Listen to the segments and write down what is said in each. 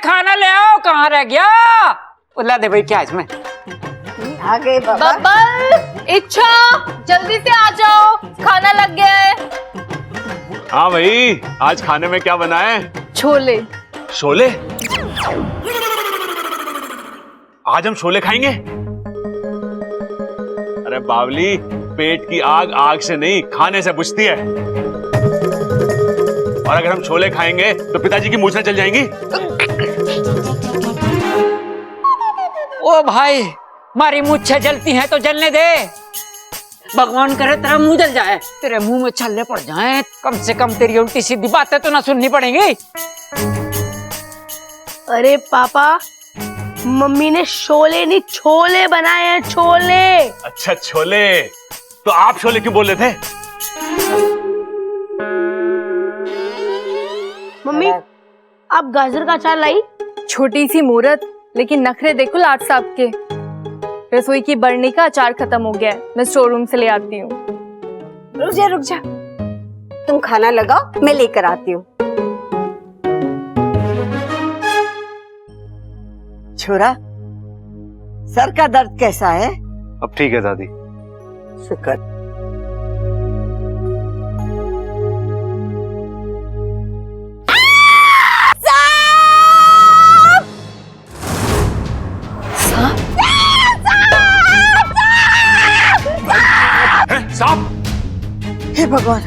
खाना ले आओ, कहाँ रह गया? उल्ला दे भाई, क्या इसमें? आ गए बब्बल, इच्छा, जल्दी से आ जाओ, खाना लग गया है। हाँ भाई, आज खाने में क्या बना है? छोले। शोले? आज हम शोले खाएंगे? अरे बावली, पेट की आग आग से नहीं, खाने से बुझती है। और अगर हम छोले खाएंगे तो पिताजी की मूछें चल जाएंगी। ओ भाई, मारी मूछें जलती हैं तो जलने दे। भगवान करे तेरा मुंह जल जाए, तेरे मुंह में छल्ले पड़ जाएं। कम से कम तेरी उल्टी सीधी बातें तो ना सुननी पड़ेंगी। अरे पापा, मम्मी ने शोले नहीं छोले बनाए हैं, छोले। अच्छा छोले, तो आप शोले क्यों बोल रहे थे? मम्मी, आप गाजर का अचार लाई? छोटी सी मूरत, लेकिन नखरे देखो लाट साहब के। रसोई की बरनी का अचार खत्म हो गया है, मैं स्टोर रूम से ले आती हूँ। रुक जा, तुम खाना लगाओ, मैं लेकर आती हूँ। छोरा, सर का दर्द कैसा है? अब ठीक है दादी। शुक्र। सांप? हे भगवान,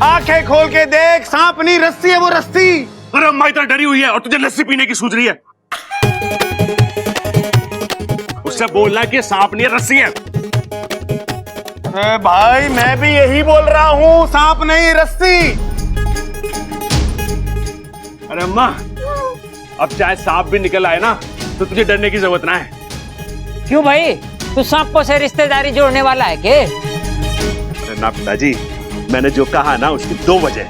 आंखें खोल के देख, सांप नहीं रस्सी है, वो रस्सी। अरे अम्मा इतना डरी हुई है और तुझे लस्सी पीने की सूझ रही है। उससे बोलना कि सांप नहीं है, रस्सी है। भाई मैं भी यही बोल रहा हूँ, सांप नहीं रस्सी। अरे अम्मा, अब चाहे सांप भी निकल आए ना तो तुझे डरने की जरूरत ना है। क्यों भाई, तू सांपों से रिश्तेदारी जोड़ने वाला है के? अरे ना पिताजी, मैंने जो कहा ना उसकी दो वजह।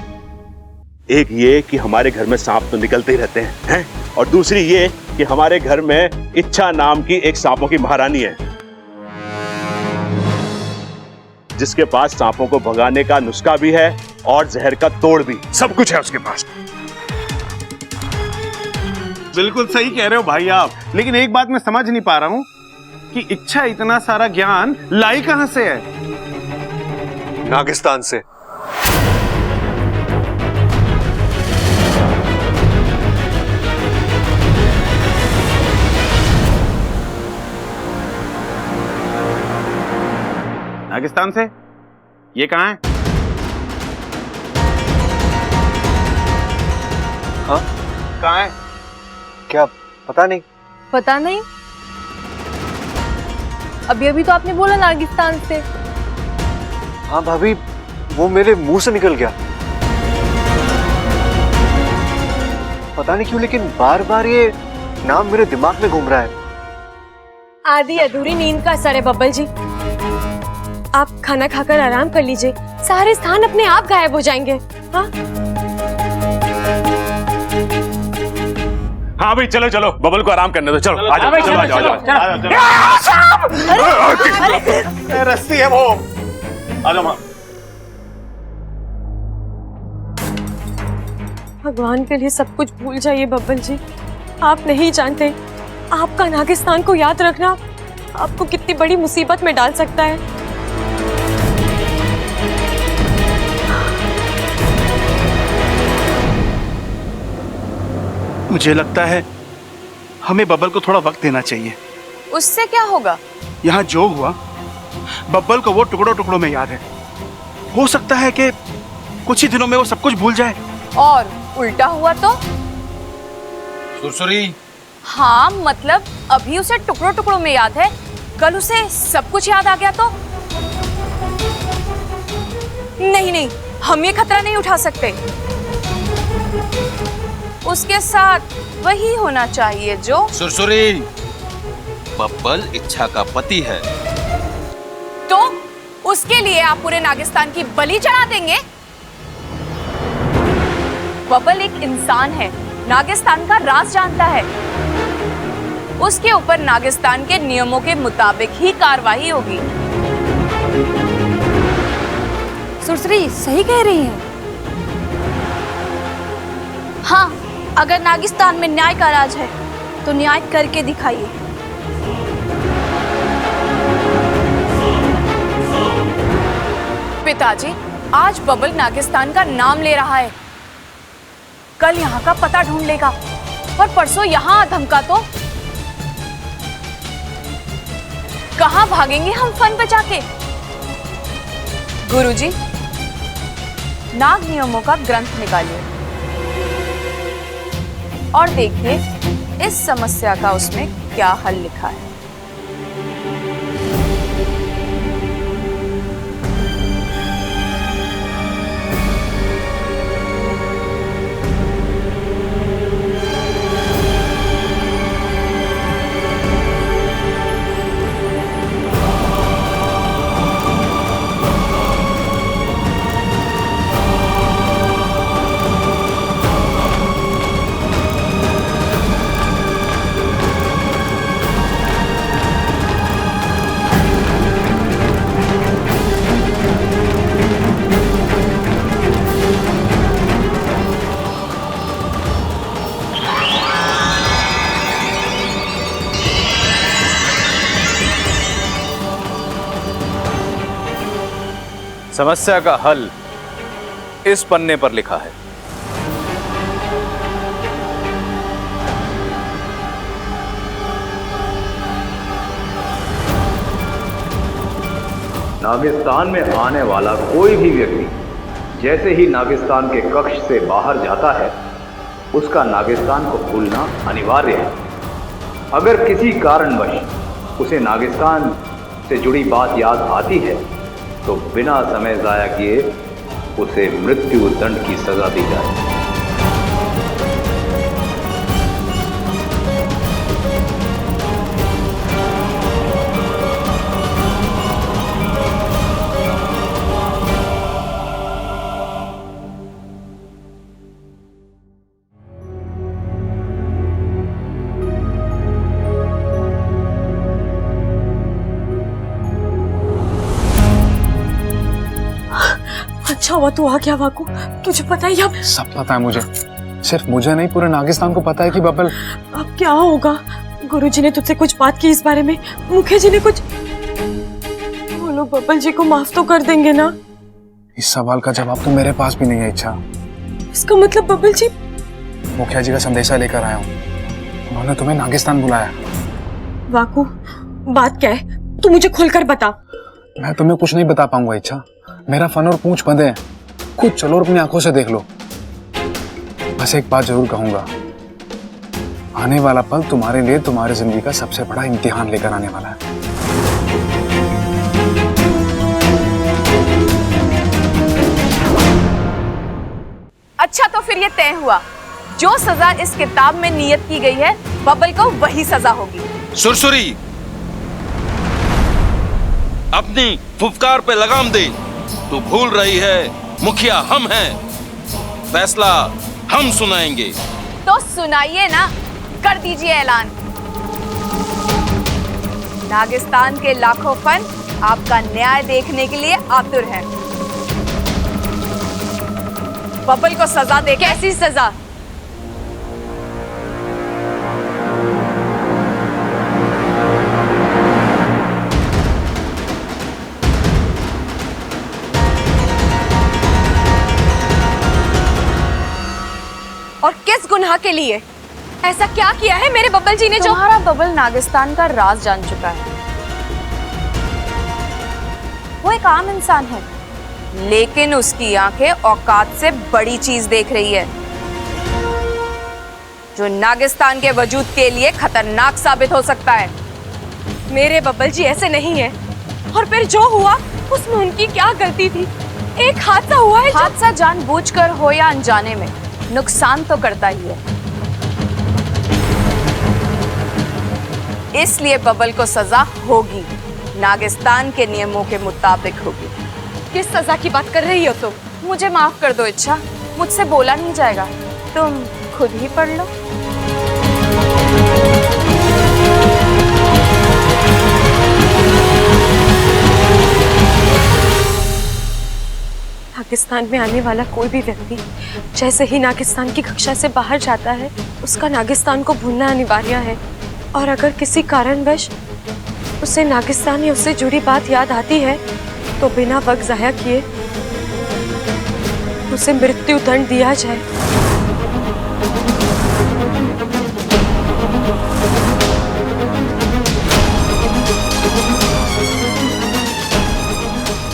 एक ये कि हमारे घर में सांप तो निकलते ही रहते हैं, और दूसरी ये कि हमारे घर में इच्छा नाम की एक सांपों की महारानी है, जिसके पास सांपों को भगाने का नुस्खा भी है और जहर का तोड़ भी, सब कुछ है उसके पास। बिल्कुल सही कह रहे हो भाई आप, लेकिन एक बात मैं समझ नहीं पा रहा हूँ कि इच्छा इतना सारा ज्ञान लाई कहां से है? नागिस्तान से। नागिस्तान से? ये कहां है? हाँ? कहां है? क्या पता नहीं। पता नहीं? अभी अभी तो आपने बोला नागिस्तान से। हाँ भाभी, वो मेरे मुंह से निकल गया। पता नहीं क्यों, लेकिन बार बार ये नाम मेरे दिमाग में घूम रहा है। आधी अधूरी नींद का असर है बब्बल जी। आप खाना खाकर आराम कर लीजिए, सारे स्थान अपने आप गायब हो जाएंगे। हाँ हाँ भाई, चलो चलो, बबल को आराम करने दो। चलो आ जाओ, चलो आ जाओ। रस्सी है वो। आ जाओ। भगवान के लिए सब कुछ भूल जाइए बब्बल जी। आप नहीं जानते, आपका नागिस्तान को याद रखना आपको कितनी बड़ी मुसीबत में डाल सकता है। मुझे लगता है हमें बब्बल को थोड़ा वक्त देना चाहिए। उससे क्या होगा? यहाँ जो हुआ, बब्बल को वो टुकड़ों टुकड़ों में याद है। हो सकता है कि कुछ ही दिनों में वो सब कुछ भूल जाए। और उल्टा हुआ तो? सुरसुरी। हाँ, मतलब अभी उसे टुकड़ों टुकड़ों में याद है, कल उसे सब कुछ याद आ गया तो? नहीं नहीं, हम ये खतरा नहीं उठा सकते। उसके साथ वही होना चाहिए जो... सुरसुरी, बब्बल इच्छा का पति है। तो उसके लिए आप पूरे नागिस्तान की बलि चढ़ा देंगे? बब्बल एक इंसान है, नागिस्तान का राज जानता है। उसके ऊपर नागिस्तान के नियमों के मुताबिक ही कार्रवाई होगी। सुरसरी सही कह रही हैं। हाँ, अगर नागिस्तान में न्याय का राज है तो न्याय करके दिखाइए। पिताजी, आज बबल नागिस्तान का नाम ले रहा है, कल यहाँ का पता ढूंढ लेगा और परसों यहाँ धमका तो कहाँ भागेंगे हम फन बचा के। गुरुजी, नाग नियमों का ग्रंथ निकालिए और देखिए इस समस्या का उसमें क्या हल लिखा है। समस्या का हल इस पन्ने पर लिखा है। नागिस्तान में आने वाला कोई भी व्यक्ति जैसे ही नागिस्तान के कक्ष से बाहर जाता है, उसका नागिस्तान को भूलना अनिवार्य है। अगर किसी कारणवश उसे नागिस्तान से जुड़ी बात याद आती है तो बिना समय जाया किए उसे मृत्यु दंड की सजा दी जाए। अच्छा हुआ तू आ गया वाकू, तुझे पता ही अब सब पता है मुझे, सिर्फ मुझे नहीं पूरे नागिस्तान को पता है कि बबल। अब क्या होगा? गुरुजी ने तुझसे कुछ बात की इस बारे में? मुखिया जी ने कुछ? वो लोग बबल जी को माफ तो कर देंगे ना? इस सवाल का जवाब तो मेरे पास भी नहीं है इच्छा। इसका मतलब बबल जी? मुखिया जी का संदेशा लेकर आया हूँ, उन्होंने तुम्हें नागिस्तान बुलाया। वाकू, बात क्या है? तू मुझे खुलकर बता। मैं तुम्हें कुछ नहीं बता पाऊंगा इच्छा, मेरा फन और पूंछ बंधे हैं। खुद चलो और अपनी आंखों से देख लो। बस एक बात जरूर कहूंगा, आने वाला पल तुम्हारे लिए तुम्हारी जिंदगी का सबसे बड़ा इम्तिहान लेकर आने वाला है। अच्छा, तो फिर ये तय हुआ, जो सजा इस किताब में नियत की गई है बबल को वही सजा होगी। सुरसुरी, अपनी फुफकार पे लगाम दे। तू भूल रही है मुखिया हम हैं, फैसला हम सुनाएंगे। तो सुनाइए ना, कर दीजिए ऐलान। नागिस्तान के लाखों फन आपका न्याय देखने के लिए आतुर हैं। बबल को सजा दे। कैसी सजा? और किस गुनाह के लिए? ऐसा क्या किया है मेरे बबल जी ने जो? तुम्हारा बबल नागिस्तान का राज जान चुका है। वो एक आम इंसान है, लेकिन उसकी आंखें औकात से बड़ी चीज देख रही है, जो नागिस्तान के वजूद के लिए खतरनाक साबित हो सकता है। मेरे बबल जी ऐसे नहीं है। और फिर जो हुआ उसमें उनकी क्या गलती थी? एक हादसा हुआ है। हादसा जानबूझकर हो या अनजाने में नुकसान तो करता ही है, इसलिए बबल को सजा होगी, नागिस्तान के नियमों के मुताबिक होगी। किस सजा की बात कर रही हो तुम? मुझे माफ कर दो इच्छा, मुझसे बोला नहीं जाएगा, तुम खुद ही पढ़ लो। नागिस्तान में आने वाला कोई भी व्यक्ति जैसे ही नागिस्तान की कक्षा से बाहर जाता है, उसका नागिस्तान को भूलना अनिवार्य है। और अगर किसी कारणवश उसे नागिस्तान या उससे जुड़ी बात याद आती है तो बिना वक्त ज़ाया किए उसे मृत्यु दंड दिया जाए।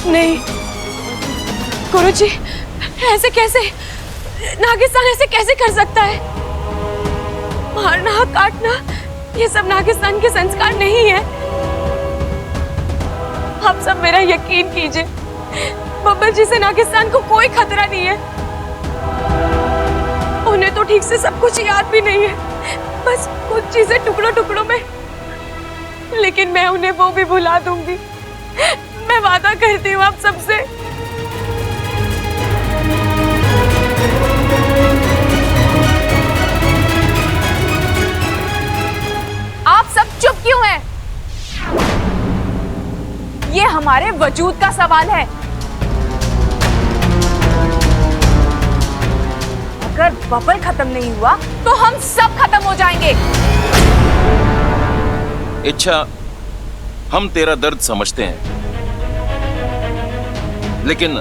नहीं गुरुजी, ऐसे कैसे? नागिस्तान ऐसे कैसे कर सकता है? मारना काटना ये सब नागिस्तान के संस्कार नहीं है। आप सब मेरा यकीन कीजिए, बब्बर जी से नागिस्तान को कोई खतरा नहीं है। उन्हें तो ठीक से सब कुछ याद भी नहीं है, बस कुछ चीजें टुकड़ों टुकड़ों में। लेकिन मैं उन्हें वो भी भुला दूंगी, मैं वादा करती हूँ आप सबसे। आप सब चुप क्यों हैं? ये हमारे वजूद का सवाल है। अगर बबल खत्म नहीं हुआ तो हम सब खत्म हो जाएंगे। इच्छा, हम तेरा दर्द समझते हैं, लेकिन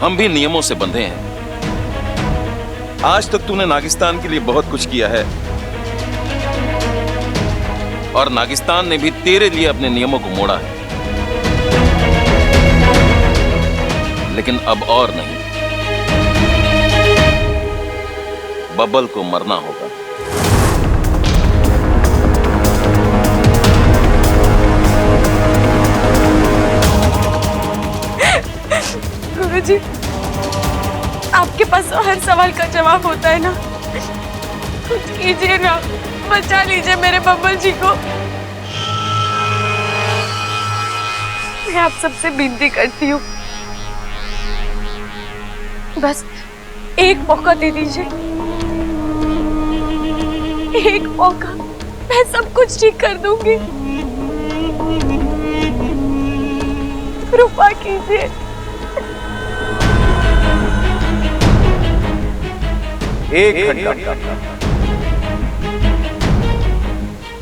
हम भी नियमों से बंधे हैं। आज तक तूने नागिस्तान के लिए बहुत कुछ किया है और नागिस्तान ने भी तेरे लिए अपने नियमों को मोड़ा है, लेकिन अब और नहीं। बबल को मरना होगा। गुरुजी, आपके पास तो हर सवाल का जवाब होता है ना, कुछ कीजिए ना, बचा लीजिए मेरे बब्बल जी को। मैं आप सबसे विनती करती हूँ, बस एक मौका दे दीजिए, एक मौका, मैं सब कुछ ठीक कर दूंगी। कृपा कीजिए।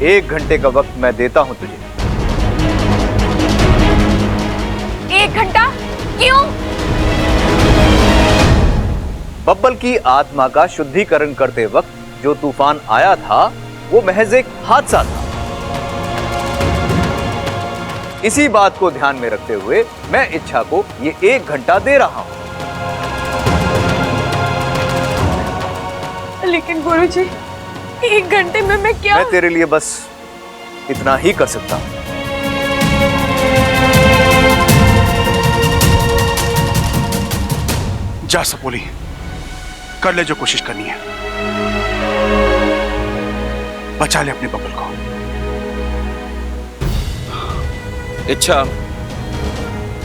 एक घंटे का वक्त मैं देता हूं तुझे। 1 घंटा? क्यों? बब्बल की आत्मा का शुद्धिकरण करते वक्त जो तूफान आया था वो महज एक हादसा था। इसी बात को ध्यान में रखते हुए मैं इच्छा को ये 1 घंटा दे रहा हूं। लेकिन गुरुजी, 1 घंटे में मैं क्या? मैं तेरे लिए बस इतना ही कर सकता हूं। जा सपोली, कर ले जो कोशिश करनी है, बचा ले अपने बबल को। इच्छा,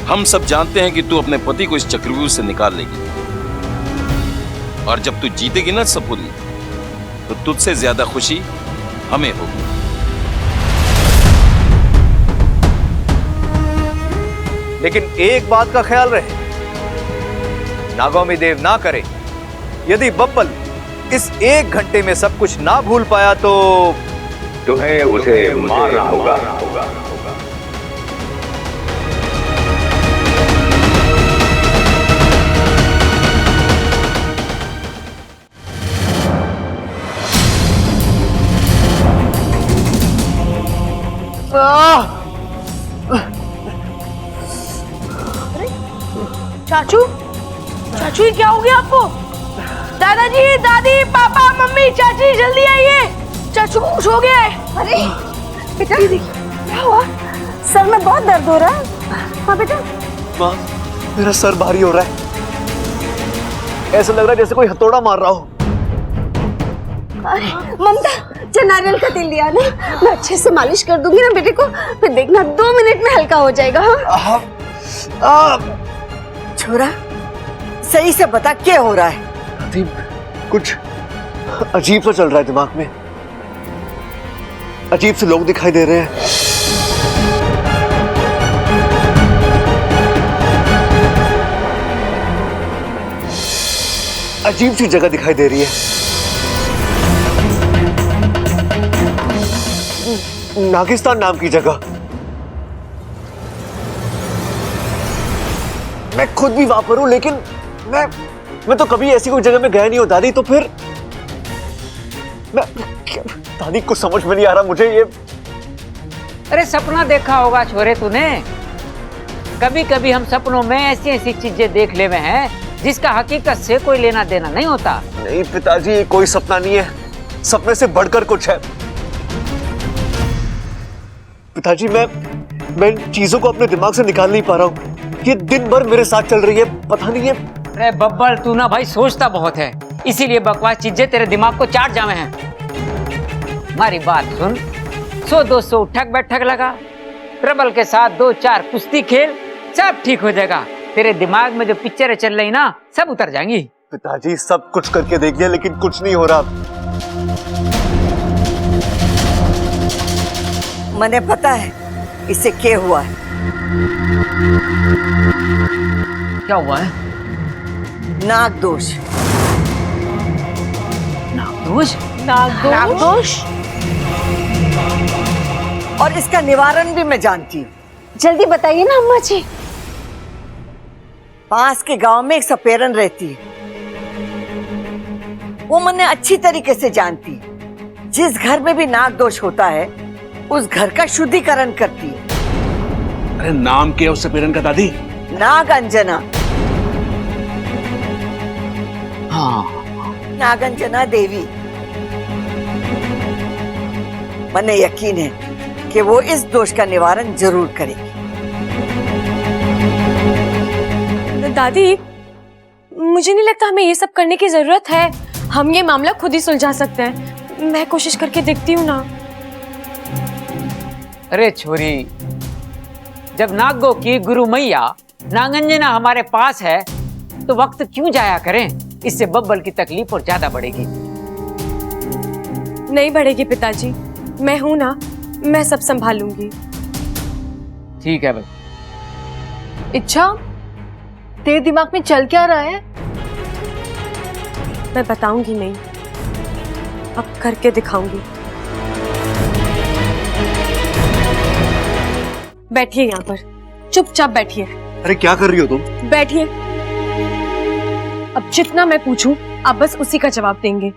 हम सब जानते हैं कि तू अपने पति को इस चक्रव्यूह से निकाल लेगी, और जब तू जीतेगी ना सपोली, तो तुझसे ज्यादा खुशी हमें होगी। लेकिन एक बात का ख्याल रहे, नागौमी देव ना करे, यदि बब्बल इस 1 घंटे में सब कुछ ना भूल पाया तो तुम्हें उसे मारना होगा। चाचू, चाचू ये क्या हो गया आपको? दादाजी, दादी, पापा, मम्मी, चाची जल्दी आइए, चाचू को कुछ हो गया है। अरे बेटा, क्या हुआ? सर में बहुत दर्द हो रहा है। हाँ बेटा। माँ, मेरा सर भारी हो रहा है, ऐसा लग रहा है जैसे कोई हथौड़ा मार रहा हो। अरे ममता, जो नारियल का तेल लिया ना, मैं अच्छे से मालिश कर दूंगी ना बेटे को, फिर देखना 2 मिनट में हल्का हो जाएगा। हाँ छोरा, सही से बता क्या हो रहा है? कुछ अजीब सा चल रहा है दिमाग में, अजीब से लोग दिखाई दे रहे हैं। अजीब सी जगह दिखाई दे रही है। नागिस्तान नाम की जगह। मैं खुद भी वहां पर हूं, लेकिन मैं तो कभी ऐसी कोई जगह में गया नहीं हूं दादी। तो फिर दादी को समझ में नहीं आ रहा मुझे ये। अरे सपना देखा होगा छोरे तूने। कभी कभी हम सपनों में ऐसी ऐसी चीजें देख ले हुए हैं जिसका हकीकत से कोई लेना देना नहीं होता। नहीं पिताजी, ये कोई सपना नहीं है, सपने से बढ़कर कुछ है। पिताजी मैं इन चीजों को अपने दिमाग से निकाल नहीं पा रहा हूँ। ये दिन भर मेरे साथ चल रही है, पता नहीं है। अरे बब्बल, तू ना भाई सोचता बहुत है, इसीलिए बकवास चीजें तेरे दिमाग को चाट जावे हैं। हमारी बात सुन, 100-200 उठक बैठक लगा, ट्रबल के साथ 2-4 कुश्ती खेल, सब ठीक हो जाएगा। तेरे दिमाग में जो पिक्चरें चल रही ना, सब उतर जाएंगी। पिताजी सब कुछ करके देख लिया, लेकिन कुछ नहीं हो रहा। मैंने पता है इसे क्या हुआ है। क्या हुआ है? नाग दोष। नागदोष? नागदोष? और इसका निवारण भी मैं जानती हूँ। जल्दी बताइए ना अम्मा जी। पास के गांव में एक सपेरन रहती है, वो मैंने अच्छी तरीके से जानती है। जिस घर में भी नाग दोष होता है उस घर का शुद्धिकरण करती है। अरे नाम क्या उस सपेरन का दादी? नागंजना। हाँ, नागंजना देवी। मने यकीन है कि वो इस दोष का निवारण जरूर करेगी। दादी, मुझे नहीं लगता हमें ये सब करने की जरूरत है। हम ये मामला खुद ही सुलझा सकते हैं। मैं कोशिश करके देखती हूँ ना। अरे छोरी, जब नागों की गुरु मैया नागंजना हमारे पास है तो वक्त क्यों जाया करें? इससे बब्बल की तकलीफ और ज्यादा बढ़ेगी। नहीं बढ़ेगी पिताजी, मैं हूं ना, मैं सब संभालूंगी। ठीक है भाई। इच्छा, तेरे दिमाग में चल क्या रहा है? मैं बताऊंगी नहीं, अब करके दिखाऊंगी। बैठिए यहाँ पर, चुपचाप बैठिए। अरे क्या कर रही हो तुम? बैठिए। अब जितना मैं पूछूं आप बस उसी का जवाब देंगे।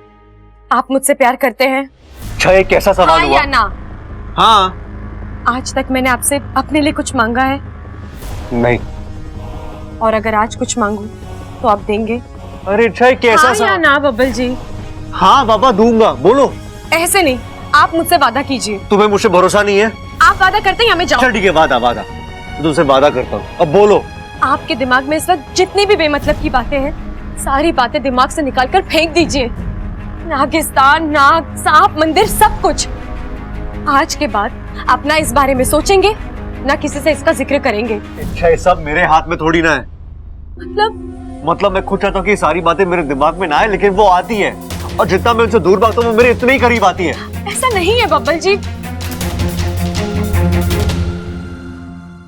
आप मुझसे प्यार करते हैं? अच्छा, ये कैसा सवाल हुआ? या ना? हाँ। आज तक मैंने आपसे अपने लिए कुछ मांगा है? नहीं। और अगर आज कुछ मांगू तो आप देंगे? अरे अच्छा, कैसा हाँ सवाल? या ना बब्बल जी? हाँ बाबा, दूंगा, बोलो। ऐसे नहीं, आप मुझसे वादा कीजिए। तुम्हें मुझसे भरोसा नहीं है? आप वादा करते हैं या मैं जाऊं? चल ठीक है, वादा वादा, मैं तुमसे वादा करता हूँ। अब बोलो। आपके दिमाग में इस वक्त जितनी भी बेमतलब की बातें हैं, सारी बातें दिमाग से निकालकर फेंक दीजिए। नागिस्तान, नाग, सांप, मंदिर, सब कुछ। आज के बाद आप ना इस बारे में सोचेंगे, ना किसी से इसका जिक्र करेंगे। अच्छा, ये सब मेरे हाथ में थोड़ी ना है। मतलब मैं खुद चाहता हूँ कि ये सारी बातें मेरे दिमाग में ना आए, लेकिन वो आती है, और जितना मैं उनसे दूर भागता हूँ वो मेरे इतने ही करीब आती है। ऐसा नहीं है बब्बल जी।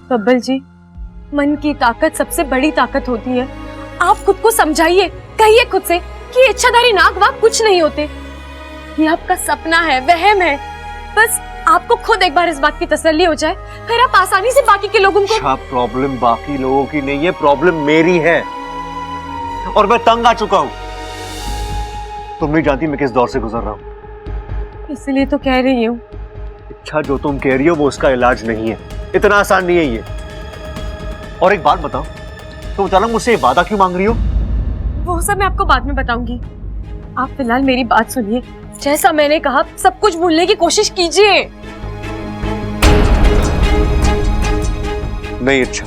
बब्बल जी, मन की ताकत सबसे बड़ी ताकत होती है। आप खुद को समझाइए, कहिए खुद से कि इच्छाधारी नाग वाग कुछ नहीं होते। ये आपका सपना है, वहम है। बस आपको खुद एक बार इस बात की तसल्ली हो जाए, फिर आप आसानी से बाकी के लोगों को। अच्छा, प्रॉब्लम बाकी लोगों की नहीं है, प्रॉब्लम मेरी है, और मैं तंग आ चुका हूँ। तुम नहीं जानती मैं किस दौर से गुजर रहा हूँ। इसलिए तो कह रही हूँ। अच्छा, जो तुम कह रही हो वो उसका इलाज नहीं है, इतना आसान नहीं है ये। और एक बात बताओ, तुम अचानक मुझसे वादा क्यों मांग रही हो? वो सब मैं आपको बाद में बताऊंगी। आप फिलहाल मेरी बात सुनिए। जैसा मैंने कहा, सब कुछ भूलने की कोशिश कीजिए। नहीं, अच्छा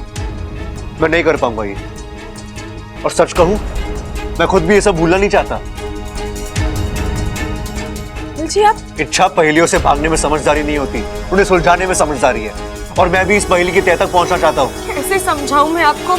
मैं नहीं कर पाऊंगा ये, और सच कहूं मैं खुद भी ये सब भूलना नहीं चाहता। जी आप? इच्छा, पहेलियों से भागने में समझदारी नहीं होती, उन्हें सुलझाने में समझदारी है, और मैं भी इस पहेली की तह तक पहुंचना चाहता हूँ। कैसे समझाऊं मैं आपको?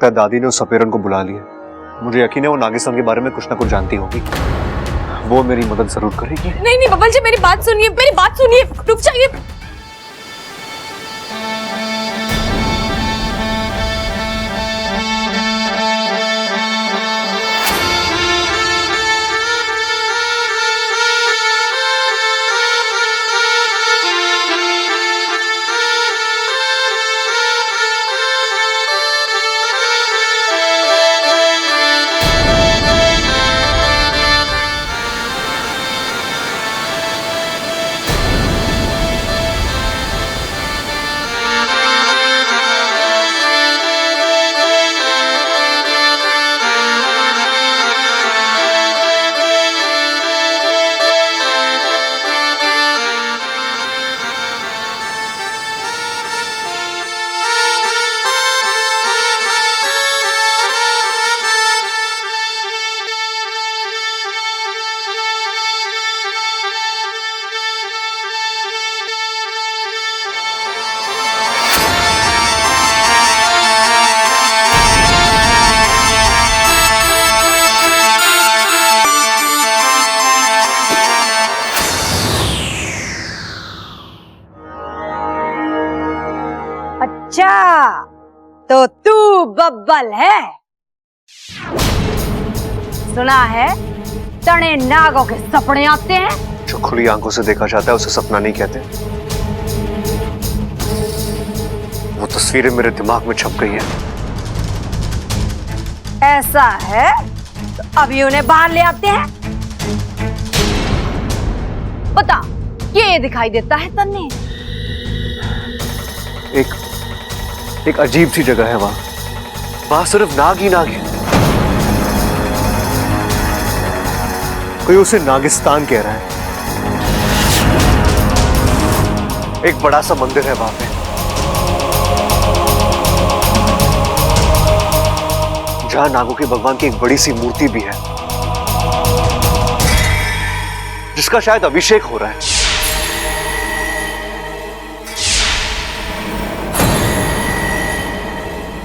लगता है दादी ने उस सपेरन को बुला लिया। मुझे यकीन है वो नागिस्तान के बारे में कुछ ना कुछ जानती होगी। वो मेरी मदद जरूर करेगी। नहीं नहीं बबल जी, मेरी बात सुनिए, मेरी बात सुनिए, रुक जाइए। अच्छा, तो तू बब्बल है? सुना है तने नागों के सपने आते हैं। जो खुली आंखों से देखा जाता है उसे सपना नहीं कहते। वो तस्वीरें मेरे दिमाग में छप गई है। ऐसा है तो अभी उन्हें बाहर ले आते हैं। बता, ये दिखाई देता है तन्ने? एक अजीब सी जगह है वहां सिर्फ नाग ही नाग है। कोई उसे नागिस्तान कह रहा है। एक बड़ा सा मंदिर है वहां पे, जहां नागों के भगवान की एक बड़ी सी मूर्ति भी है, जिसका शायद अभिषेक हो रहा है।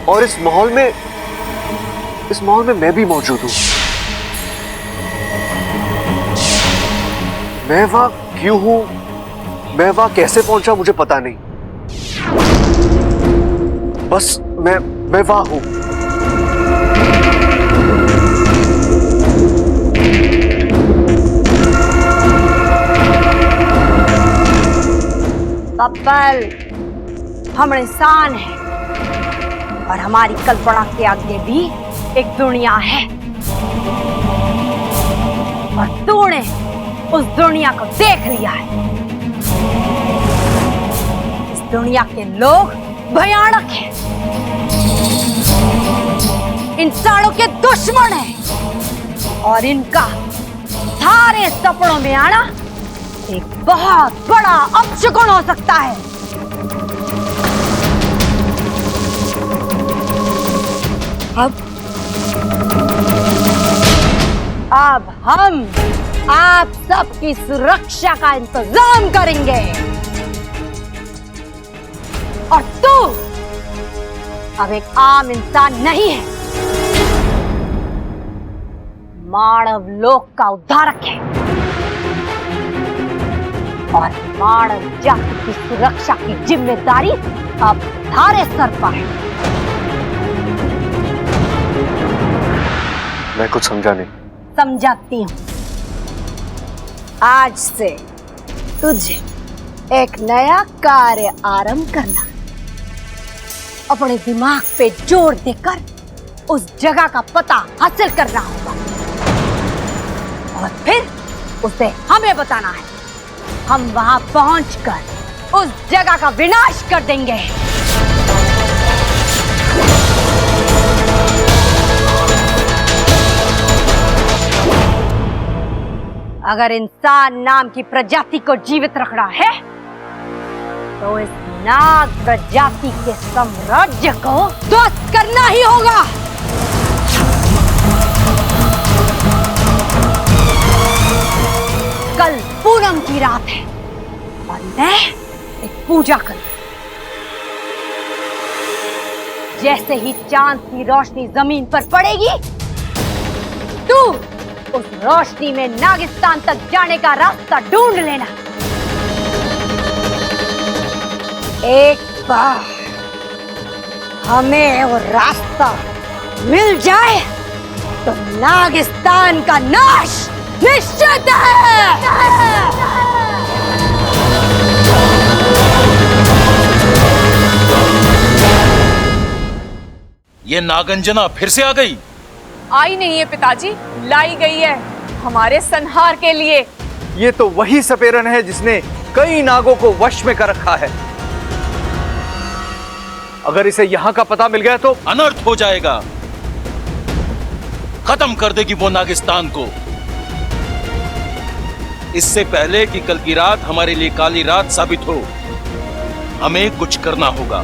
और इस माहौल में मैं भी मौजूद हूं। मैं वहां क्यों हूं, मैं वहां कैसे पहुंचा मुझे पता नहीं, बस मैं वहां हूं। बब्बल, हम इंसान हैं और हमारी कल्पना के आगे भी एक दुनिया है, और तूने उस दुनिया को देख लिया है। इस दुनिया के लोग भयानक हैं, इंसानों के दुश्मन हैं, और इनका सारे सपनों में आना एक बहुत बड़ा अपशकुन हो सकता है। अब हम आप सबकी सुरक्षा का इंतजाम करेंगे, और तू अब एक आम इंसान नहीं है, मानव लोक का उद्धारक है, और मानव जाति की सुरक्षा की जिम्मेदारी अब तुम्हारे सर पर है। मैं कुछ समझा नहीं। समझाती हूं। आज से तुझे एक नया कार्य आरंभ करना, अपने दिमाग पे जोर देकर उस जगह का पता हासिल करना होगा, और फिर उसे हमें बताना है। हम वहां पहुंचकर उस जगह का विनाश कर देंगे। अगर इंसान नाम की प्रजाति को जीवित रखना है, तो इस नाग प्रजाति के साम्राज्य को ध्वस्त करना ही होगा। कल पूनम की रात है और मैं एक पूजा करूं। जैसे ही चांद की रोशनी जमीन पर पड़ेगी, तू उस रोशनी में नागिस्तान तक जाने का रास्ता ढूंढ लेना। एक बार हमें वो रास्ता मिल जाए तो नागिस्तान का नाश निश्चित है। ये नागंजना फिर से आ गई। आई नहीं है पिताजी, लाई गई है हमारे संहार के लिए। ये तो वही सपेरन है जिसने कई नागों को वश में कर रखा है। अगर इसे यहाँ का पता मिल गया तो अनर्थ हो जाएगा। खत्म कर देगी वो नागिस्तान को। इससे पहले कि कल की रात हमारे लिए काली रात साबित हो, हमें कुछ करना होगा।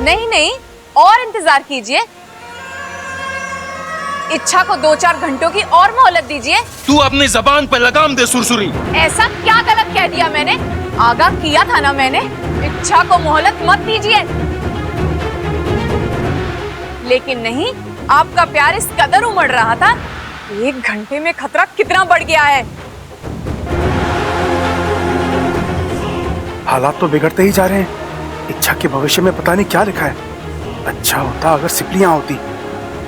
नहीं नहीं, और इंतजार कीजिए। इच्छा को 2-4 घंटों की और मोहलत दीजिए। तू अपनी जबान पर लगाम दे सुरसुरी। ऐसा क्या गलत कह दिया मैंने? आगाह किया था ना मैंने, इच्छा को मोहलत मत दीजिए। लेकिन नहीं, आपका प्यार इस कदर उमड़ रहा था। 1 घंटे में खतरा कितना बढ़ गया है। हालात तो बिगड़ते ही जा रहे हैं। इच्छा के भविष्य में पता नहीं क्या लिखा है। अच्छा होता अगर सिपलियां होती,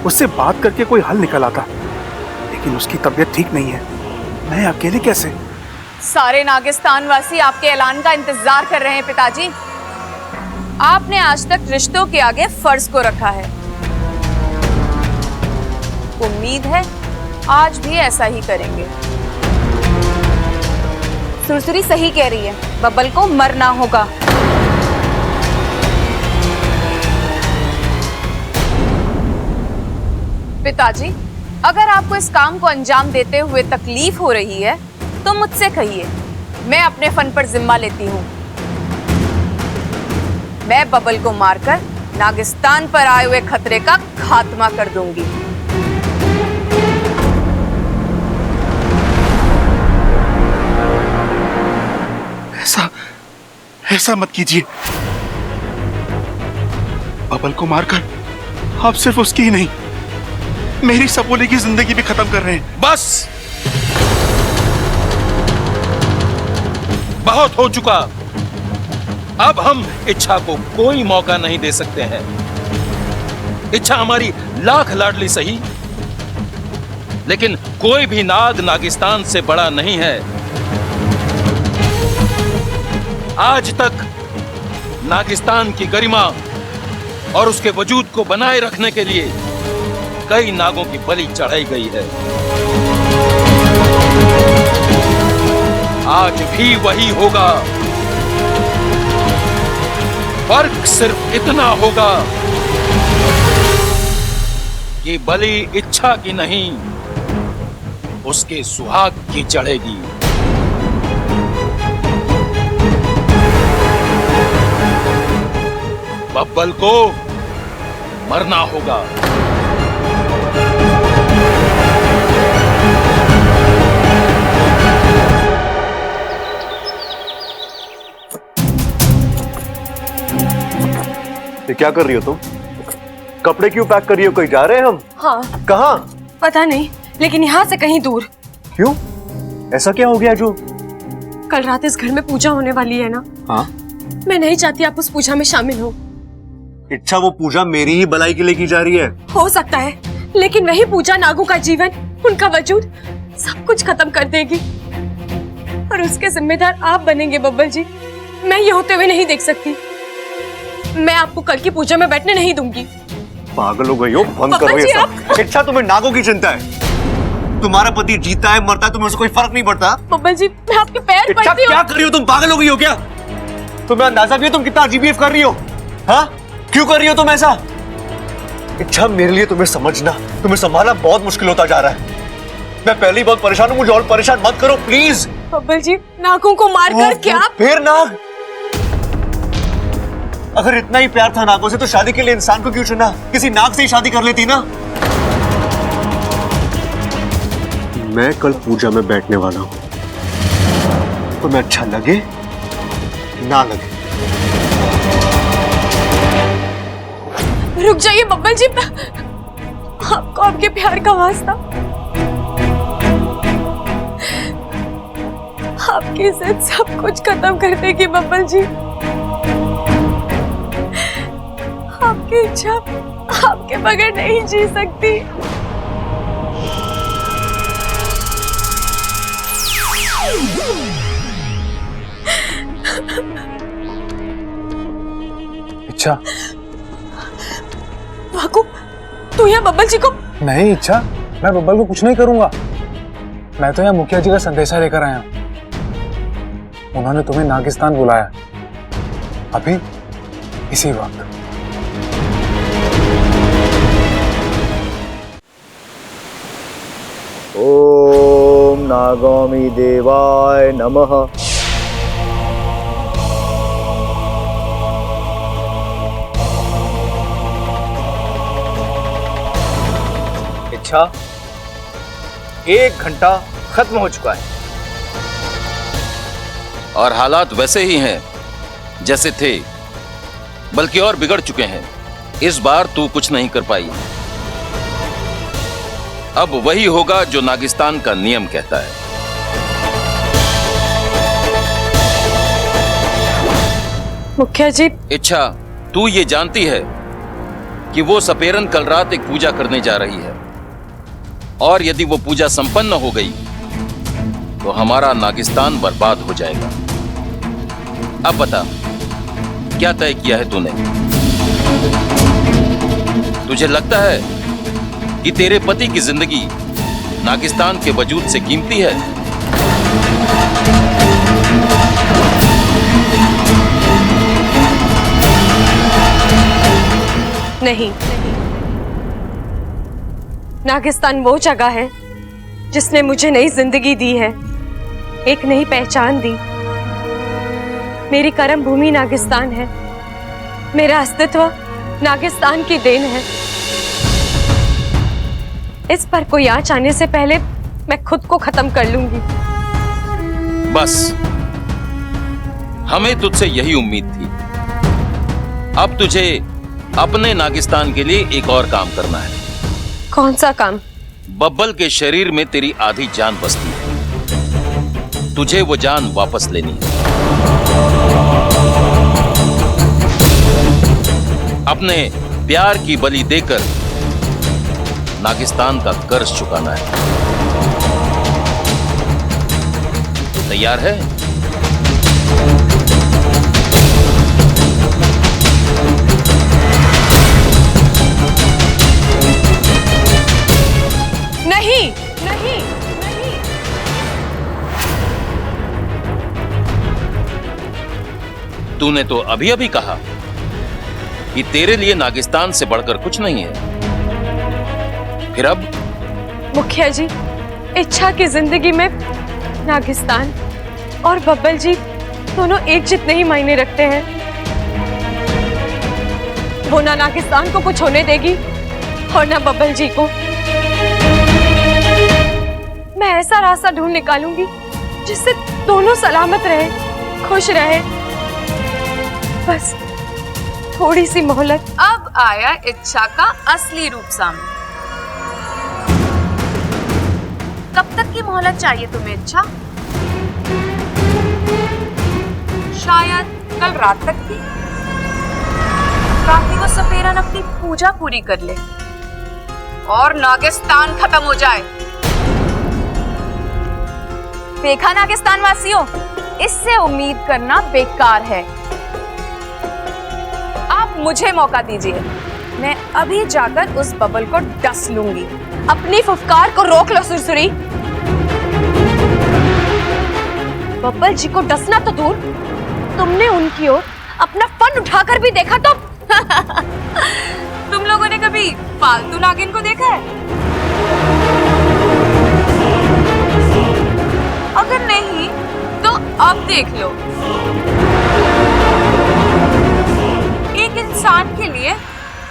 उससे बात करके कोई हल निकल आता, लेकिन उसकी तबीयत ठीक नहीं है। मैं अकेले कैसे? सारे नागिस्तान वासी आपके ऐलान का इंतजार कर रहे हैं पिताजी। आपने आज तक रिश्तों के आगे फर्ज को रखा है। उम्मीद है आज भी ऐसा ही करेंगे। सुरसुरी सही कह रही है, बब्बल को मरना होगा। पिताजी, अगर आपको इस काम को अंजाम देते हुए तकलीफ हो रही है तो मुझसे कहिए, मैं अपने फन पर जिम्मा लेती हूँ। मैं बबल को मारकर नागिस्तान पर आए हुए खतरे का खात्मा कर दूंगी। ऐसा मत कीजिए। बबल को मारकर आप सिर्फ उसकी ही नहीं, मेरी सपोले की जिंदगी भी खत्म कर रहे हैं। बस, बहुत हो चुका। अब हम इच्छा को कोई मौका नहीं दे सकते हैं। इच्छा हमारी लाख लाडली सही, लेकिन कोई भी नाग नागिस्तान से बड़ा नहीं है। आज तक नागिस्तान की गरिमा और उसके वजूद को बनाए रखने के लिए कई नागों की बलि चढ़ाई गई है। आज भी वही होगा। फर्क सिर्फ इतना होगा कि बलि इच्छा की नहीं, उसके सुहाग की चढ़ेगी। बब्बल को मरना होगा। ये क्या कर रही हो तुम? कपड़े क्यों पैक कर रही हो? कहीं जा रहे हैं हम? हाँ। कहाँ? पता नहीं, लेकिन यहाँ से कहीं दूर। क्यों? ऐसा क्या हो गया जो? कल रात इस घर में पूजा होने वाली है ना। हाँ? मैं नहीं चाहती आप उस पूजा में शामिल हो। इच्छा, वो पूजा मेरी ही भलाई के लिए की जा रही है। हो सकता है, लेकिन वही पूजा नागों का जीवन, उनका वजूद, सब कुछ खत्म कर देगी और उसके जिम्मेदार आप बनेंगे बब्बल जी। मैं ये होते हुए नहीं देख सकती। मैं आपको कल की पूजा में बैठने नहीं दूंगी। पागल हो गई हो, बंद करो ये सब। इच्छा, तुम्हें नागों की चिंता है। तुम्हारा पति जीता है मरता है, तुम्हें उससे कोई फर्क नहीं पड़ता। बब्बल जी, मैं आपके पैर इच्छा, पड़ती हूँ। क्या कर रही हो तुम? पागल हो गई हो क्या? तुम्हें अंदाजा भी है तुम कितना अजीब कर रही हो? हाँ, क्यों कर रही हो तुम ऐसा? इच्छा, मेरे लिए तुम्हें समझना, तुम्हें संभालना बहुत मुश्किल होता जा रहा है। मैं पहले ही बहुत परेशान हूँ, मुझे और परेशान मत करो प्लीज। बब्बल जी, नागों को मारकर क्या? फिर नाग? अगर इतना ही प्यार था नागों से तो शादी के लिए इंसान को क्यों चुना? किसी नाग से ही शादी कर लेती ना। मैं कल पूजा में बैठने वाला हूं, तो मैं अच्छा लगे ना लगे रुक जाइए बब्बल जी, आपको आपके प्यार का वास्ता, आपकी जिद सब कुछ खत्म कर देगी बब्बल जी। आपकी इच्छा आपके बगैर नहीं जी सकती। इच्छा, वाकू, तू यहाँ बब्बल जी को? नहीं इच्छा, मैं बब्बल को कुछ नहीं करूंगा। मैं तो यहाँ मुखिया जी का संदेशा लेकर आया हूँ। उन्होंने तुम्हें नागिस्तान बुलाया, अभी इसी वक्त। ओम नागामी देवाय नमः। इच्छा, 1 घंटा खत्म हो चुका है और हालात वैसे ही हैं जैसे थे, बल्कि और बिगड़ चुके हैं। इस बार तू कुछ नहीं कर पाई। अब वही होगा जो नागिस्तान का नियम कहता है। मुखिया जी। इच्छा, तू ये जानती है कि वो सपेरन कल रात एक पूजा करने जा रही है, और यदि वो पूजा संपन्न हो गई तो हमारा नागिस्तान बर्बाद हो जाएगा। अब बता, क्या तय किया है तूने? तुझे लगता है कि तेरे पति की जिंदगी नागिस्तान के वजूद से कीमती है? नहीं, नागिस्तान वो जगह है जिसने मुझे नई जिंदगी दी है, एक नई पहचान दी। मेरी कर्म भूमि नागिस्तान है, मेरा अस्तित्व नागिस्तान की देन है। इस पर कोई आंच आने से पहले मैं खुद को खत्म कर लूंगी। बस, हमें तुझसे यही उम्मीद थी। अब तुझे अपने नागिस्तान के लिए एक और काम करना है। कौन सा काम? बब्बल के शरीर में तेरी आधी जान बसती है, तुझे वो जान वापस लेनी है। अपने प्यार की बलि देकर नागिस्तान का कर्ज चुकाना है। तैयार है? नहीं, नहीं, नहीं। तूने तो अभी अभी कहा कि तेरे लिए नागिस्तान से बढ़कर कुछ नहीं है, फिर अब? मुखिया जी, इच्छा की जिंदगी में नागिस्तान और बब्बल जी दोनों एक जितने ही मायने रखते हैं। वो ना नागिस्तान को कुछ होने देगी और ना बब्बल जी को। मैं ऐसा रास्ता ढूंढ निकालूंगी जिससे दोनों सलामत रहे, खुश रहे। बस थोड़ी सी मोहलत। अब आया इच्छा का असली रूप सामने। कब तक की मोहलत चाहिए तुम्हें इच्छा? शायद कल रात तक की। रात्रि को सपेरन अपनी पूजा पूरी कर ले और नागिस्तान खत्म हो जाए। देखा नागिस्तान वासियों, इससे उम्मीद करना बेकार है। आप मुझे मौका दीजिए, मैं अभी जाकर उस बबल को डस लूंगी। अपनी फुफकार को रोक लो सुरसुरी। बब्बल जी को डसना तो दूर, तुमने उनकी ओर अपना फन उठाकर भी देखा तो? तुम लोगों ने कभी पालतू नागिन को देखा है? अगर नहीं तो अब देख लो। एक इंसान के लिए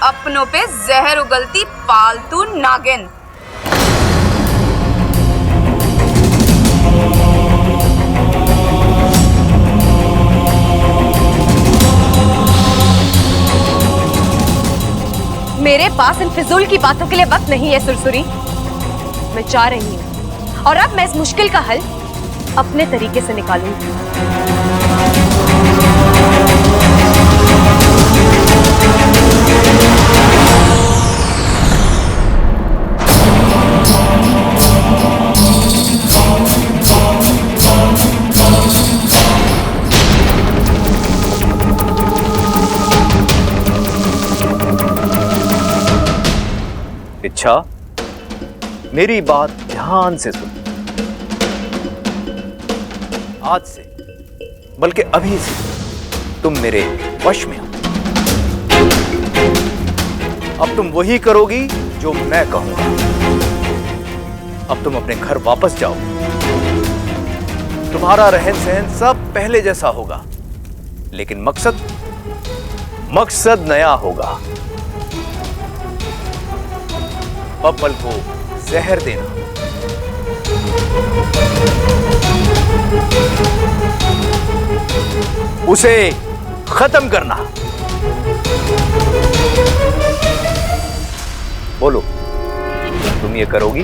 अपनों पे जहर उगलती पालतू नागिन। मेरे पास इन फिजूल की बातों के लिए वक्त नहीं है सुरसुरी। मैं जा रही हूँ और अब मैं इस मुश्किल का हल अपने तरीके से निकालूंगी। इच्छा, मेरी बात ध्यान से सुन। आज से, बल्कि अभी से तुम मेरे वश में हो। अब तुम वही करोगी जो मैं कहूंगा। अब तुम अपने घर वापस जाओ। तुम्हारा रहन सहन सब पहले जैसा होगा, लेकिन मकसद नया होगा। बब्बल को जहर देना, उसे खत्म करना। बोलो, तुम ये करोगी?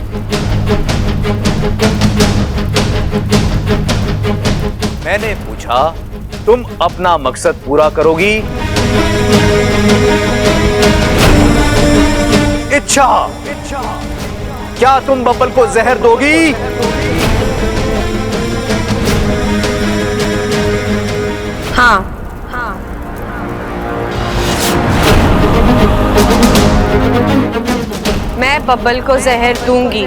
मैंने पूछा, तुम अपना मकसद पूरा करोगी? इच्छा, क्या तुम बब्बल को जहर दोगी? हाँ। मैं बब्बल को जहर दूंगी।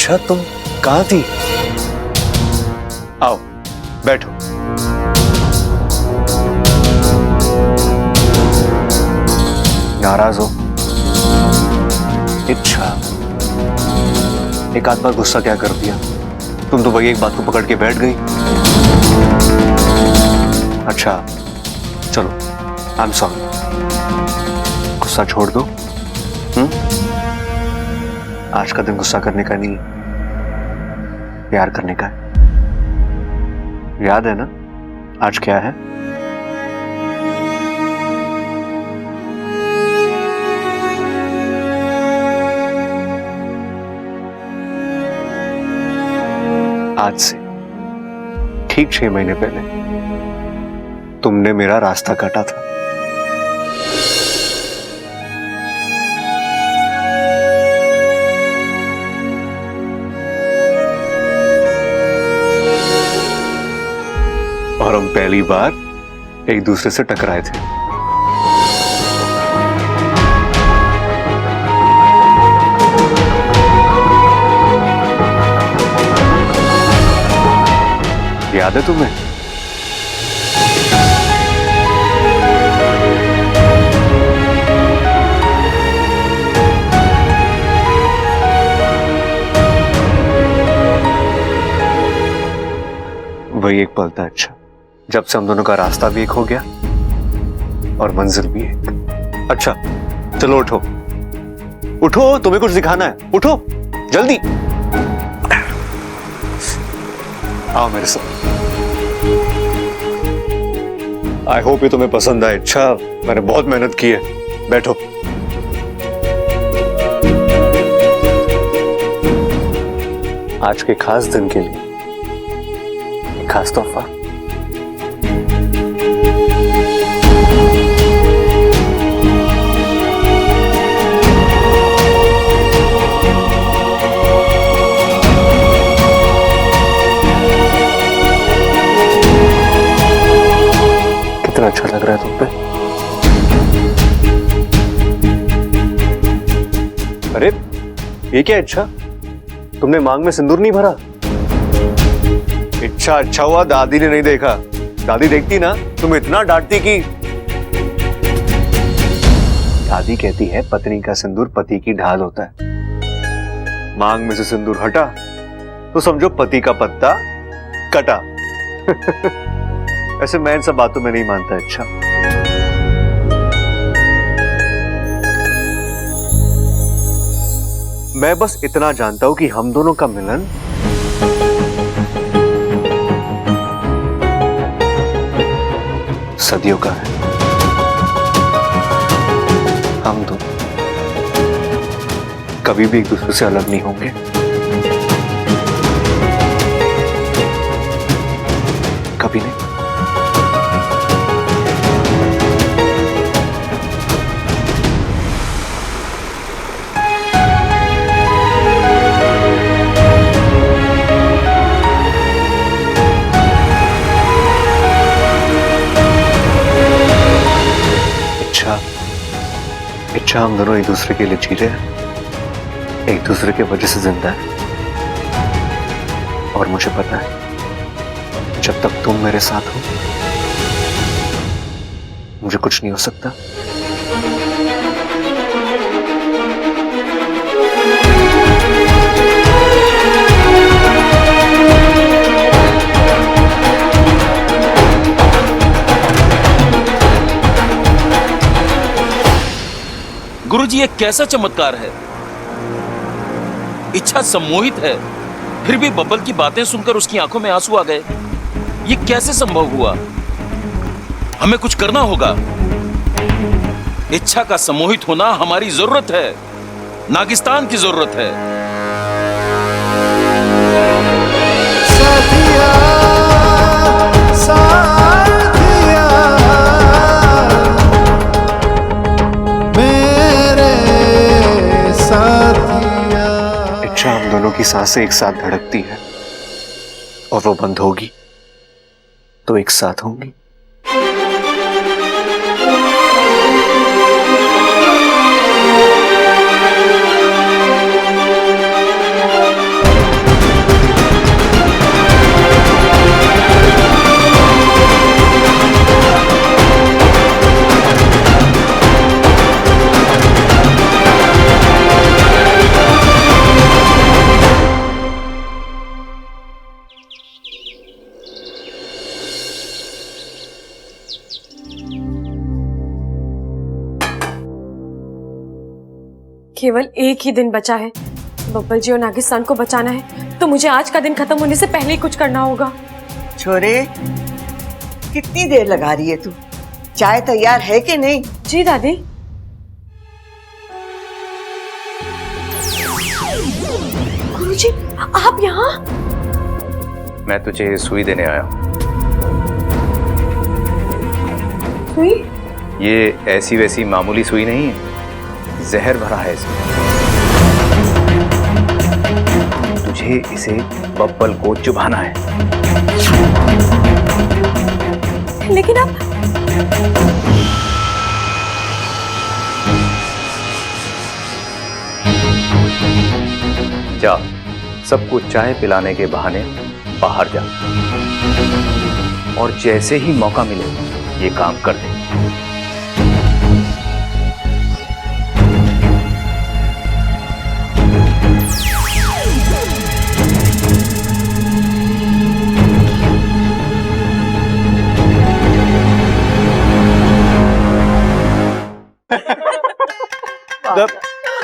अच्छा, तुम कहां थी? आओ बैठो। नाराज हो? इच्छा, एक आध बार गुस्सा क्या कर दिया? तुम तो वही एक बात को पकड़ के बैठ गई। अच्छा चलो, आई एम सॉरी। गुस्सा छोड़ दो। आज का दिन गुस्सा करने का नहीं, प्यार करने का है। याद है ना आज क्या है? आज से ठीक 6 महीने पहले तुमने मेरा रास्ता काटा था। और हम पहली बार एक दूसरे से टकराए थे। याद है तुम्हें? वही एक पल था अच्छा, जब से हम दोनों का रास्ता भी एक हो गया और मंजिल भी एक। अच्छा चलो उठो, उठो, तुम्हें कुछ दिखाना है, उठो जल्दी। आओ मेरे साथ। आई होप ये तुम्हें पसंद आए। अच्छा, मैंने बहुत मेहनत की है। बैठो। आज के खास दिन के लिए एक खास तोहफा। कितना अच्छा लग रहा है तुम पे। अरे ये क्या इच्छा, तुमने मांग में सिंदूर नहीं भरा? इच्छा अच्छा हुआ दादी ने नहीं देखा। दादी देखती ना तुम इतना डांटती कि दादी कहती है पत्नी का सिंदूर पति की ढाल होता है। मांग में से सिंदूर हटा तो समझो पति का पत्ता कटा। ऐसे मैं इन सब बातों में नहीं मानता। अच्छा, मैं बस इतना जानता हूं कि हम दोनों का मिलन सदियों का है। हम दोनों कभी भी एक दूसरे से अलग नहीं होंगे। कभी नहीं। इच्छा हम दोनों एक दूसरे के लिए जी रहे हैं, एक दूसरे के वजह से जिंदा है। और मुझे पता है जब तक तुम मेरे साथ हो मुझे कुछ नहीं हो सकता। गुरुजी, ये कैसा चमत्कार है? इच्छा सम्मोहित है, फिर भी बब्बल की बातें सुनकर उसकी आंखों में आंसू आ गए। ये कैसे संभव हुआ? हमें कुछ करना होगा। इच्छा का सम्मोहित होना हमारी जरूरत है, नागिस्तान की जरूरत है। इच्छा हम दोनों की सांसें एक साथ धड़कती है और वो बंद होगी तो एक साथ होंगी। केवल एक ही दिन बचा है। बब्बल जी और नागिस्तान को बचाना है तो मुझे आज का दिन खत्म होने से पहले ही कुछ करना होगा। छोरे, कितनी देर लगा रही है तू? चाय तैयार है कि नहीं? जी दादी। गुरुजी, आप यहाँ? मैं तुझे सुई देने आया हूँ। सुई? ये ऐसी वैसी मामूली सुई नहीं है, जहर भरा है इसमें। तुझे इसे बब्बल को चुभाना है। लेकिन आप जा, सबको चाय पिलाने के बहाने बाहर जा और जैसे ही मौका मिले ये काम कर दे।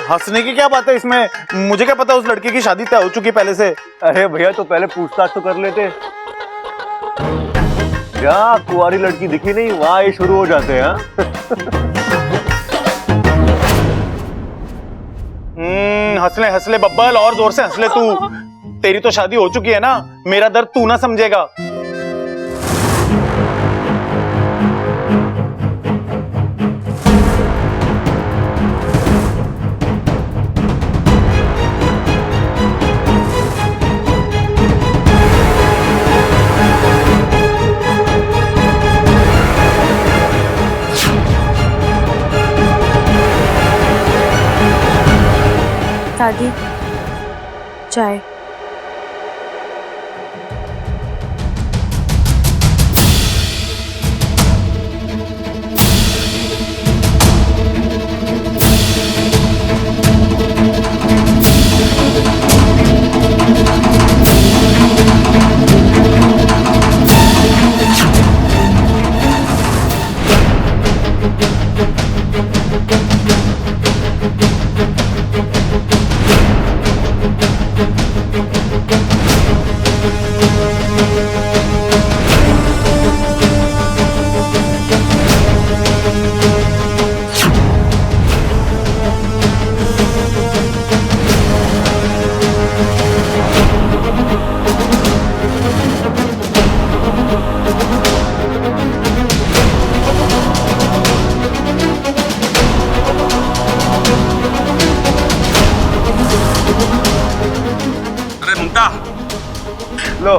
हंसने की क्या बात है इसमें? मुझे क्या पता उस लड़की की शादी तय हो चुकी पहले से। अरे भैया तो पहले पूछताछ तो कर लेते। क्या कुंवारी लड़की दिखी नहीं, वहां ये शुरू हो जाते हैं। हंसले हंसले बब्बल, और जोर से हंसले तू। तेरी तो शादी हो चुकी है ना, मेरा दर्द तू ना समझेगा। दादी, चाय। लो,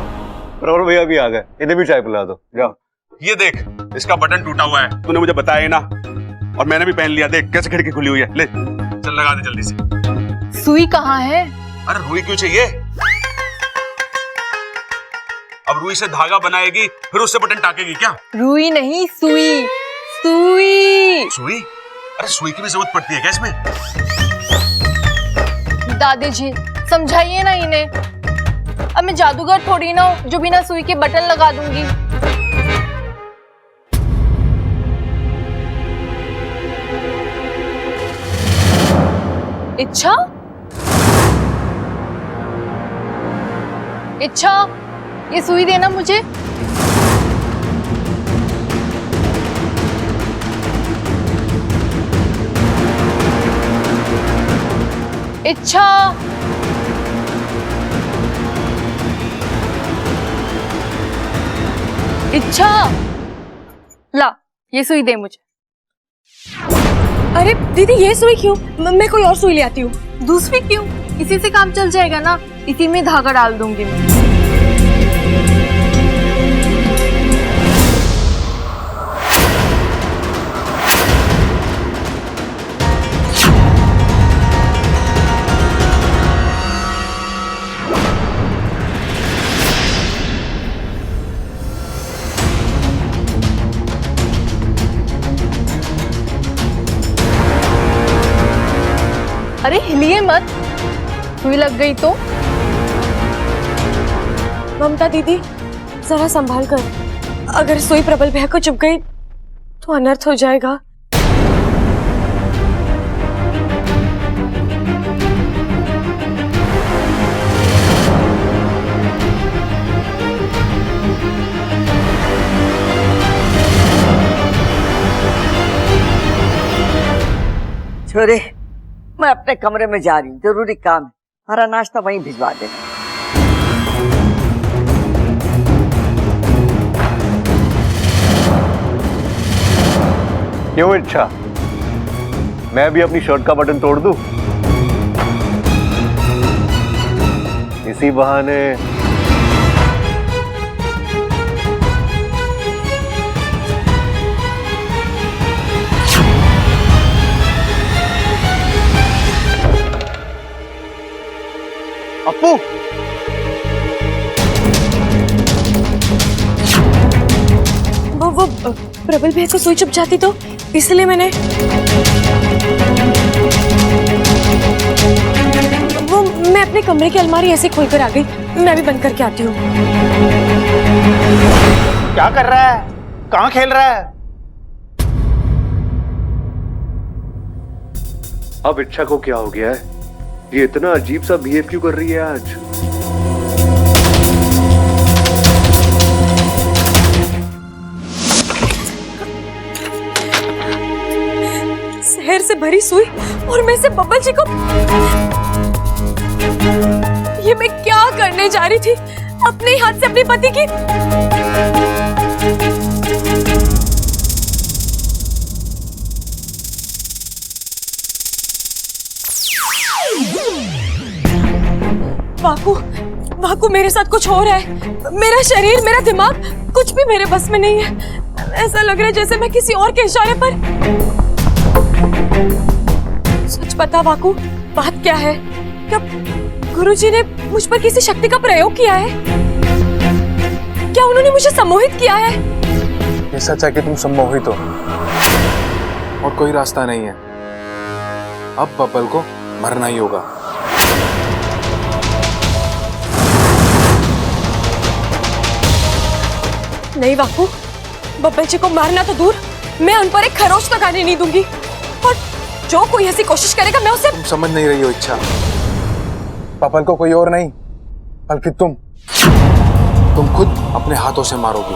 प्रवर भैया भी आ गए, इन्हें भी चाय पिला दो, जाओ। ये देख, इसका बटन टूटा हुआ है, तूने मुझे बताया ही ना, और मैंने भी पहन लिया। देख कैसे खिड़की खुली हुई है, ले चल लगा दे जल्दी से। सुई कहाँ है? अरे रुई क्यों चाहिए? अब रुई से धागा बनाएगी, फिर उससे बटन टाकेगी क्या? रुई नहीं, सुई। सुई सुई? अरे सुई की भी जरूरत पड़ती है क्या इसमें? दादी जी समझाइए ना इन्हें। अब मैं जादूगर थोड़ी ना हूं जो बिना सुई के बटन लगा दूंगी। इच्छा, इच्छा, ये सुई देना मुझे। इच्छा, इच्छा, ला ये सुई दे मुझे। अरे दीदी, ये सुई क्यों? मैं कोई और सुई ले आती हूँ। दूसरी क्यों? इसी से काम चल जाएगा ना, इसी में धागा डाल दूंगी मैं। अरे हिलिए मत, सुई लग गई तो। ममता दीदी, जरा संभाल कर। अगर सुई प्रबल भैया को चुभ गई तो अनर्थ हो जाएगा। छोरे, मैं अपने कमरे में जा रही हूँ, जरूरी काम है। हमारा नाश्ता वहीं भिजवा देना। क्यों इच्छा, मैं भी अपनी शर्ट का बटन तोड़ दूं? इसी बहाने अप्पू, वो प्रबल भैया को सुई चुभ जाती तो इसलिए मैंने वो मैं अपने कमरे की अलमारी ऐसे खोल कर आ गई। मैं भी बंद करके आती हूँ। क्या कर रहा है? कहाँ खेल रहा है? अब इच्छा को क्या हो गया है? ये इतना अजीब सा बिहेव क्यों कर रही है आज? जहर से भरी सुई और मैं से बब्बल जी को, ये मैं क्या करने जा रही थी? अपने ही हाथ से अपने पति की। वाकू, वाकू मेरे साथ कुछ हो रहा है। मेरा शरीर, मेरा दिमाग, कुछ भी मेरे बस में नहीं है। ऐसा लग रहा है जैसे मैं किसी और के इशारे पर। सच बता वाकू, बात क्या है? क्या गुरुजी ने मुझ पर किसी शक्ति का प्रयोग किया है? क्या उन्होंने मुझे सम्मोहित किया है? ये सच है कि तुम सम्मोहित हो और कोई रास्ता नहीं है। अब बब्बल को मरना ही होगा। नहीं वाकू, बब्बल जी को मारना तो दूर, मैं उन पर एक खरोच तक आने नहीं दूंगी। और जो कोई ऐसी कोशिश करेगा मैं उसे। तुम समझ नहीं रही हो इच्छा। बब्बल को कोई और नहीं बल्कि तुम खुद अपने हाथों से मारोगी।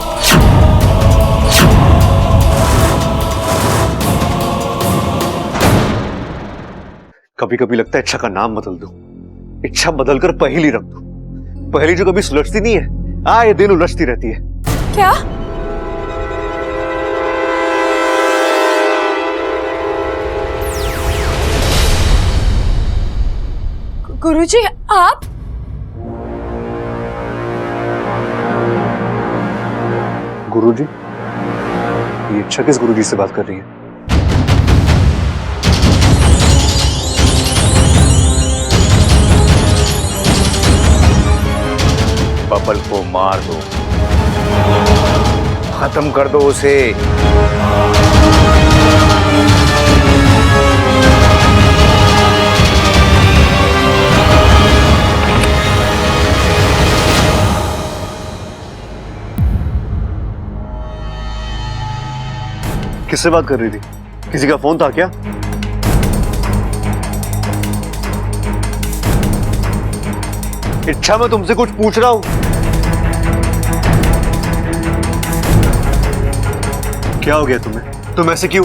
कभी कभी लगता है इच्छा का नाम बदल दूं, इच्छा बदलकर पहेली रख दूं। पहेली जो कभी सुलझती नहीं है, आए दिन उलझती रहती है। क्या? गुरुजी आप? गुरुजी? ये इच्छा किस गुरुजी से बात कर रही है? बब्बल को मार दो, खत्म कर दो उसे। किससे बात कर रही थी? किसी का फोन था क्या? इच्छा, मैं तुमसे कुछ पूछ रहा हूं। क्या हो गया तुम्हें? तुम ऐसे क्यों?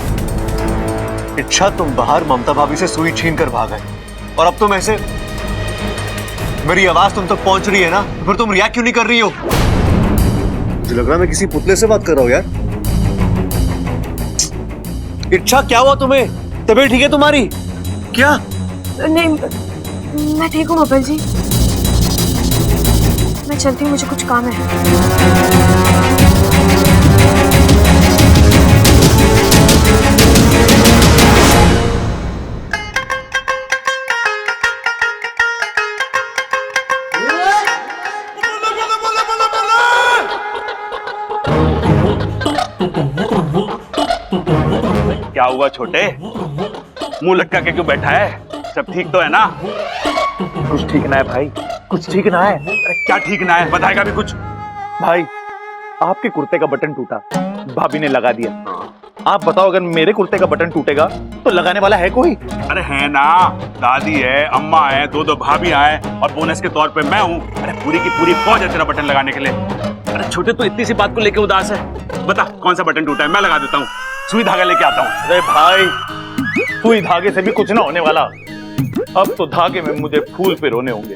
इच्छा, तुम बाहर ममता भाभी से सुई छीन कर भाग गए और अब तुम ऐसे। मेरी आवाज तुम तक पहुंच रही है ना, फिर तुम रिएक्ट क्यों नहीं कर रही हो? मुझे लग रहा है मैं किसी पुतले से बात कर रहा हूं यार। इच्छा, क्या हुआ तुम्हें? तबीयत ठीक है तुम्हारी? क्या? नहीं, मैं ठीक हूँ बब्बल जी। मैं चलती हूँ, मुझे कुछ काम है। क्या हुआ छोटे? मुंह लटका के क्यों बैठा है? सब ठीक तो है ना? कुछ ठीक ना है भाई, कुछ ठीक ना है। अरे क्या ठीक ना है? बताएगा भी कुछ? भाई, आपके कुर्ते का बटन टूटा, भाभी ने लगा दिया। आप बताओ, अगर मेरे कुर्ते का बटन टूटेगा तो लगाने वाला है कोई? अरे है ना, दादी है, अम्मा है, दो भाभियां हैं और बोनस के तौर पे मैं हूँ। अरे पूरी की पूरी फौज है तेरा बटन लगाने के लिए। अरे छोटे, तो इतनी सी बात को लेके उदास है? बता कौन सा बटन टूटा है, मैं लगा देता हूँ। सुई धागा लेके आता हूँ। अरे भाई, सुई धागे से भी कुछ ना होने वाला। अब तो धागे में मुझे फूल पिरोने होंगे,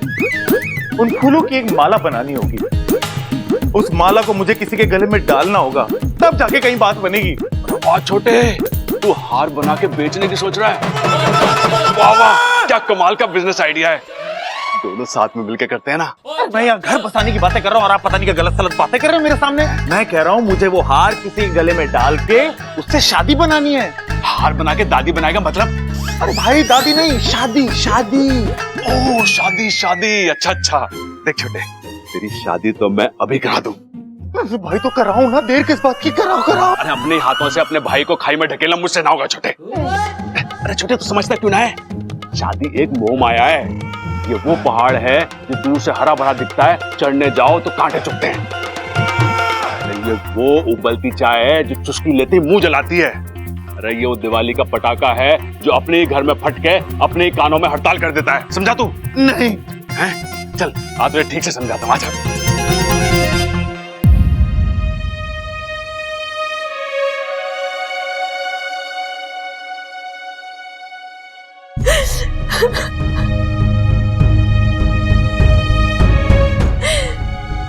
उन फूलों की एक माला बनानी होगी, उस माला को मुझे किसी के गले में डालना होगा, तब जाके कहीं बात बनेगी। वाह छोटे, तू हार बना के बेचने की सोच रहा है? वाह वाह, क्या कमाल का बिजनेस आइडिया है। दोनों साथ में मिलकर करते हैं ना। मैं यहाँ घर बसाने की बातें कर रहा हूँ और आप पता नहीं क्या गलत सलत बातें कर रहे हो मेरे सामने। मैं कह रहा हूँ मुझे वो हार किसी गले में डाल के उससे शादी बनानी है। हार बना के दादी बनाएगा मतलब? अरे भाई, दादी नहीं, शादी शादी। ओह शादी शादी, अच्छा अच्छा। देख छोटे, तेरी शादी तो मैं अभी करा दूं। भाई तो कराऊं ना, देर किस बात की? कराओ। अरे अपने हाथों से अपने भाई को खाई में ढकेलना मुझसे ना होगा छोटे। अरे छोटे, तू समझता क्यों ना है? शादी एक मोह माया है। ये वो पहाड़ है जो दूर से हरा भरा दिखता है, चढ़ने जाओ तो कांटे चुभते हैं। अरे ये वो उबलती चाय है जो चुस्की लेते ही मुंह जलाती है। अरे ये वो दिवाली का पटाखा है जो अपने ही घर में फट के अपने ही कानों में हड़ताल कर देता है, समझा तू? नहीं है? चल आज मैं ठीक से समझाता हूँ, आजा।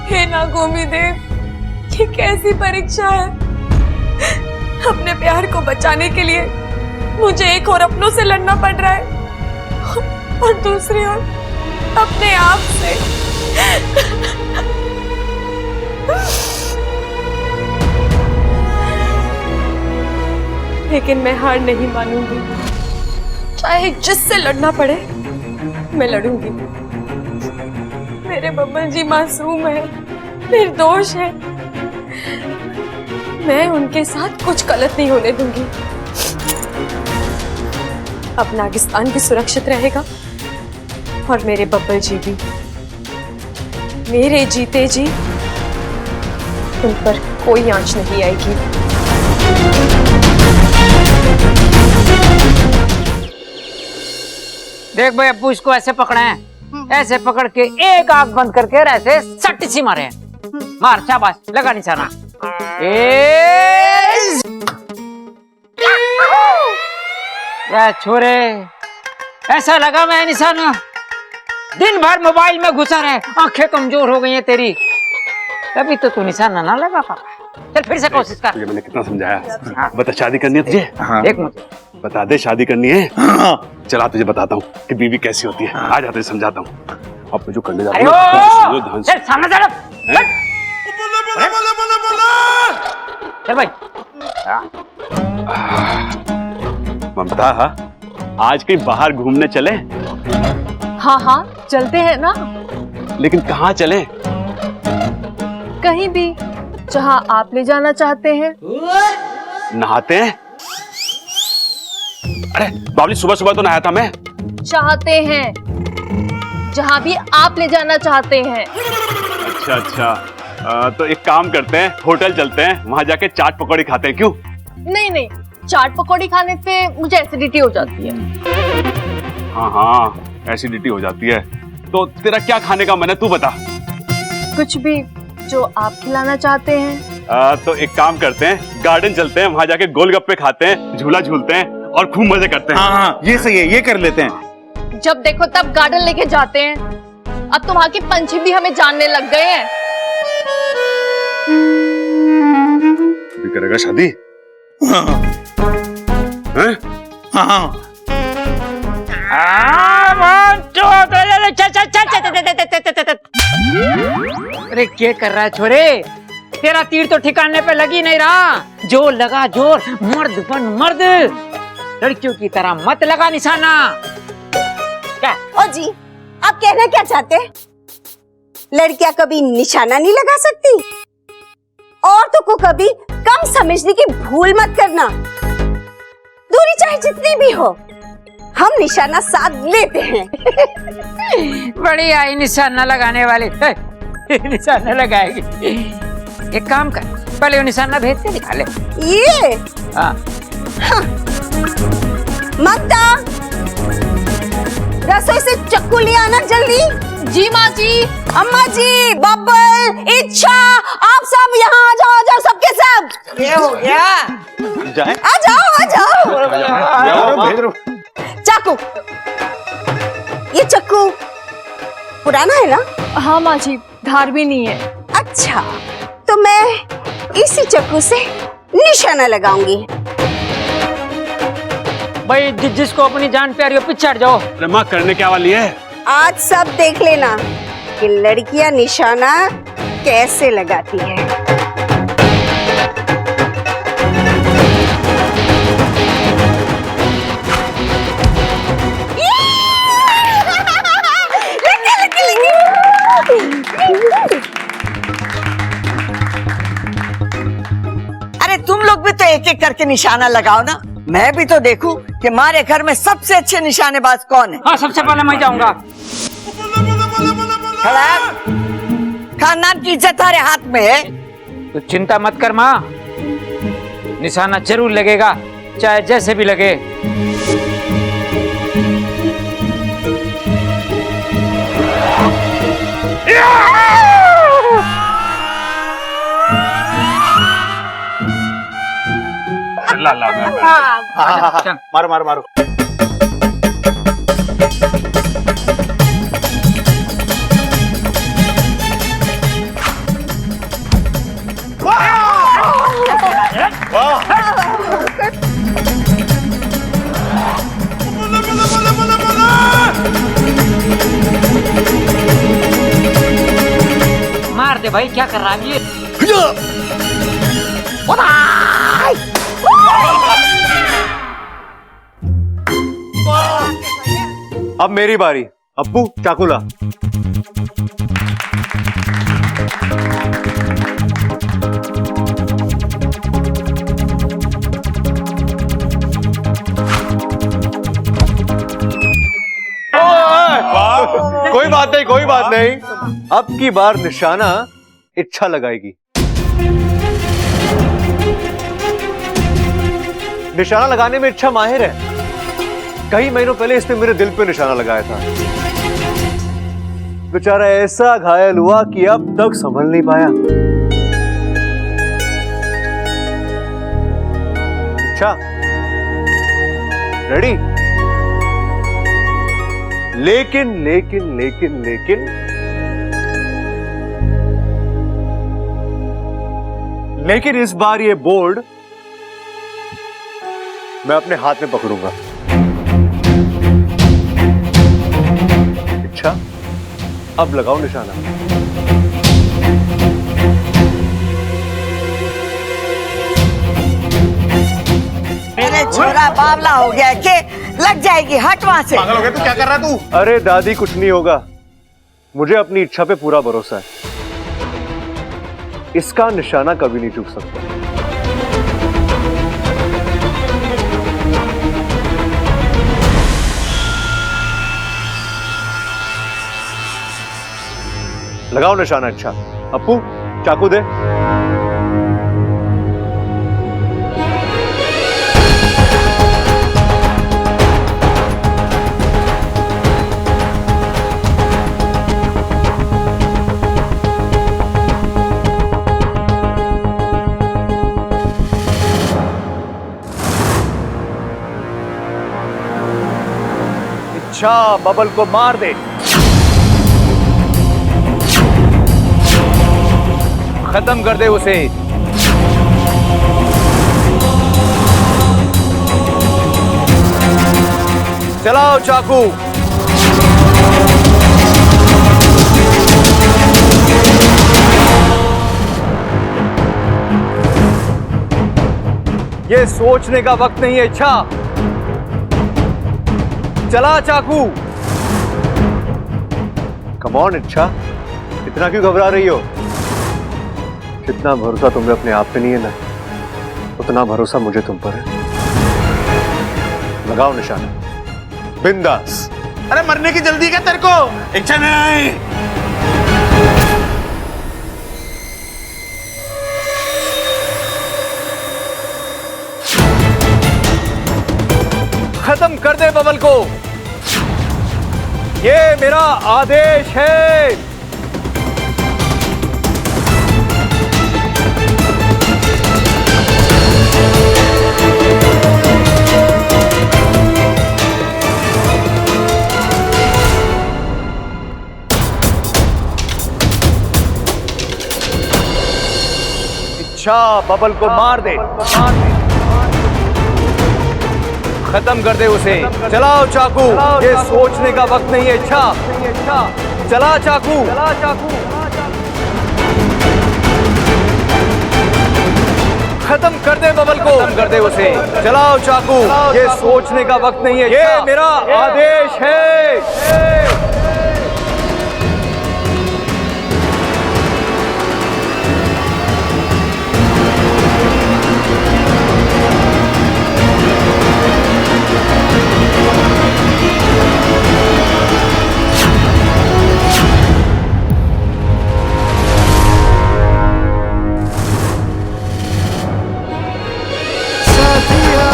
हे नागोमी देव, ये कैसी परीक्षा है। अपने प्यार को बचाने के लिए मुझे एक और अपनों से लड़ना पड़ रहा है और दूसरी ओर अपने आप से। लेकिन मैं हार नहीं मानूंगी, चाहे जिससे लड़ना पड़े मैं लड़ूंगी। मेरे बब्बन जी मासूम है, निर्दोष है, मैं उनके साथ कुछ गलत नहीं होने दूंगी। अब नागिस्तान भी सुरक्षित रहेगा और मेरे बब्बल जी भी। मेरे जीते जी उन पर कोई आंच नहीं आएगी। देख भाई, अब्बू इसको ऐसे पकड़े हैं, ऐसे पकड़ के एक आंख बंद करके और ऐसे सट सी मारे हैं। मार, शाबाश, लगा निशाना। या छोरे, ऐसा लगा मैं निशाना। दिन भर मोबाइल में घुसा रहे, आंखें कमजोर हो गई हैं तेरी, तभी तो तू निशाना ना लगा पा। चल फिर से कोशिश कर। तुझे मैंने कितना समझाया। बता, शादी करनी है तुझे? हाँ। देख मुझे बता दे, शादी करनी है? हाँ। चला तुझे बताता हूँ कि बीवी कैसी होती है। आ जा, तुझे समझाता हूँ। अब मैं जो करने जा अरे रहा हूँ, ओ, ध्यान से। चल सामने चल। चल भाई। ममता, आज कहीं बाहर घूमने चले? हाँ हाँ चलते हैं ना। लेकिन कहाँ चले? कहीं भी जहाँ आप ले जाना चाहते हैं। नहाते हैं? अरे बाबली, सुबह सुबह तो नहाया था मैं। चाहते हैं जहाँ भी आप ले जाना चाहते हैं। अच्छा अच्छा, तो एक काम करते हैं, होटल चलते हैं, वहां जाके चाट पकौड़ी खाते हैं, क्यों? नहीं नहीं, चाट पकौड़ी खाने से मुझे एसिडिटी हो जाती है। हाँ हाँ, एसिडिटी हो जाती है। तो तेरा क्या खाने का मन है, तू बता। कुछ भी जो आप खिलाना चाहते हैं। तो एक काम करते हैं, गार्डन चलते हैं, वहां जाके गोलगप्पे खाते हैं, झूला झूलते हैं और खूब मजे करते हैं। हाँ हाँ, ये सही है, ये कर लेते हैं। जब देखो तब गार्डन लेके जाते हैं। अब तो वहाँ के पंछी भी हमें जानने लग गए हैं। भी करेगा शादी? हाँ हैं? हाँ। अरे क्या कर रहा है छोरे? तेरा तीर तो ठिकाने पे लगी नहीं रहा। जोर लगा जोर, मर्द बन मर्द, लड़कियों की तरह मत लगा निशाना। क्या? ओ जी, आप कहना क्या चाहते हैं? लड़कियां कभी निशाना नहीं लगा सकती? औरतों को कभी कम समझने की भूल मत करना। दूरी चाहे जितनी भी हो, हम निशाना साध लेते हैं। बढ़िया ही निशाना लगाने वाले। निशाना लगाएगी। एक काम कर, पहले वो निशाना भेज के दिखा ले। ये हाँ। ममता, रसोई से चक्कू ले आना जल्दी। जी माँ जी। अम्मा जी, बब्बल, इच्छा, आप सब यहाँ आ जाओ, आ जाओ सबके सब। ये हो गया? जाए? आ जाओ, आ जाओ। चाकू, ये चक्कू पुराना है ना? हाँ माँ जी, धार भी नहीं है। अच्छा, तो मैं इसी चक्कू से निशाना लगाऊंगी। भाई जिसको अपनी जान प्यारी हो पीछे हट जाओ। अरे माँ, करने क्या वाली है? आज सब देख लेना कि लड़कियां निशाना कैसे लगाती हैं। अरे तुम लोग भी तो एक एक करके निशाना लगाओ ना, मैं भी तो देखूं कि हमारे घर में सबसे अच्छे निशानेबाज कौन है। हाँ, सबसे पहले मैं जाऊंगा। खानदान की इज्जत तुम्हारे हाथ में है। तो चिंता मत कर माँ, निशाना जरूर लगेगा। चाहे जैसे भी लगे। ला ला मारो मारो मारो। मार दे भाई, क्या कर रहा है ये? अब मेरी बारी। अप्पू चाकू ला। कोई बात नहीं, कोई बात नहीं। अब की बार निशाना इच्छा लगाएगी। निशाना लगाने में इच्छा माहिर है। कई महीनों पहले इसने मेरे दिल पे निशाना लगाया था। बेचारा ऐसा घायल हुआ कि अब तक संभल नहीं पाया। अच्छा, रेडी? लेकिन लेकिन लेकिन लेकिन लेकिन इस बार ये बोर्ड मैं अपने हाथ में पकड़ूंगा। अच्छा, अब लगाओ निशाना। मेरे छोरा बावला हो गया के लग जाएगी, हट वहां से। पागल हो गया तू? क्या कर रहा है तू? अरे दादी, कुछ नहीं होगा। मुझे अपनी इच्छा पे पूरा भरोसा है। इसका निशाना कभी नहीं चूक सकता। लगाओ निशाना। अच्छा, अप्पू चाकू दे। अच्छा, बबल को मार दे। खत्म कर दे उसे। चलाओ चाकू। ये सोचने का वक्त नहीं है। इच्छा, चला चाकू। कम ऑन इच्छा, इतना क्यों घबरा रही हो? जितना भरोसा तुम्हें अपने आप पे नहीं है ना, उतना भरोसा मुझे तुम पर है। लगाओ निशाना, बिंदास। अरे मरने की जल्दी क्या तेरे को? इच्छा नहीं। खत्म कर दे बबल को। ये मेरा आदेश है। इच्छा, बबल को मार दे। खत्म कर दे उसे। चलाओ चाकू। ये सोचने का वक्त नहीं है। इच्छा, चला चाकू। खत्म कर दे बबल को। खत्म कर दे उसे। चलाओ चाकू। ये सोचने का वक्त नहीं है। ये मेरा आदेश है। साथिया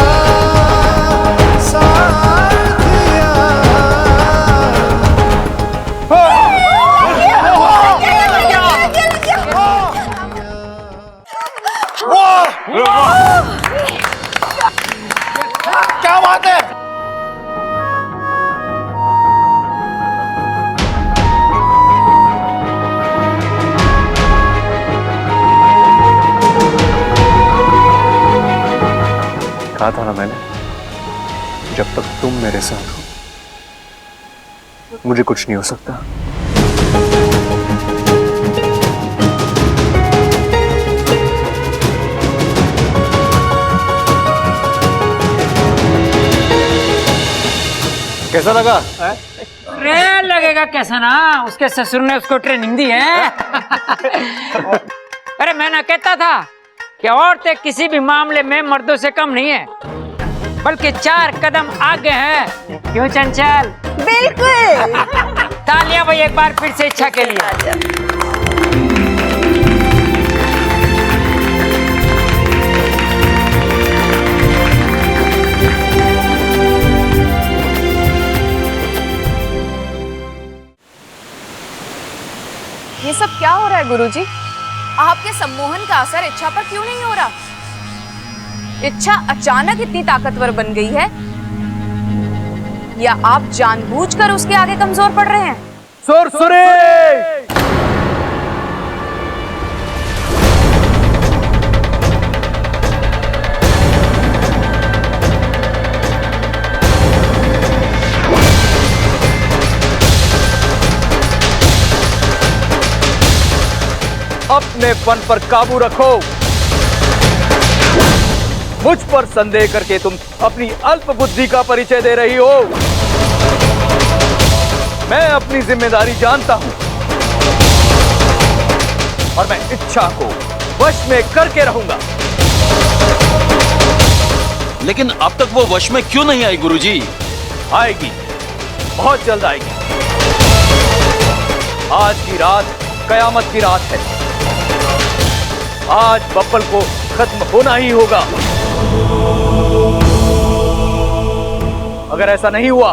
क्या बात है? कहा था ना मैंने, जब तक तुम मेरे साथ हो मुझे कुछ नहीं हो सकता। कैसा लगा? अरे लगेगा कैसा ना, उसके ससुर ने उसको ट्रेनिंग दी है। अरे मैं ना कहता था कि औरतें किसी भी मामले में मर्दों से कम नहीं है, बल्कि 4 कदम आगे हैं। क्यों चंचल? बिल्कुल। तालियां भाई एक बार फिर से इच्छा के लिए। ये सब क्या हो रहा है गुरुजी? आपके सम्मोहन का असर इच्छा पर क्यों नहीं हो रहा? इच्छा अचानक इतनी ताकतवर बन गई है, या आप जानबूझकर उसके आगे कमजोर पड़ रहे हैं? सुरसुरी! अपने पन पर काबू रखो। मुझ पर संदेह करके तुम अपनी अल्प बुद्धि का परिचय दे रही हो। मैं अपनी जिम्मेदारी जानता हूं और मैं इच्छा को वश में करके रहूंगा। लेकिन अब तक वो वश में क्यों नहीं आई गुरुजी? आएगी, बहुत जल्द आएगी। आज की रात कयामत की रात है। आज बब्बल को खत्म होना ही होगा। अगर ऐसा नहीं हुआ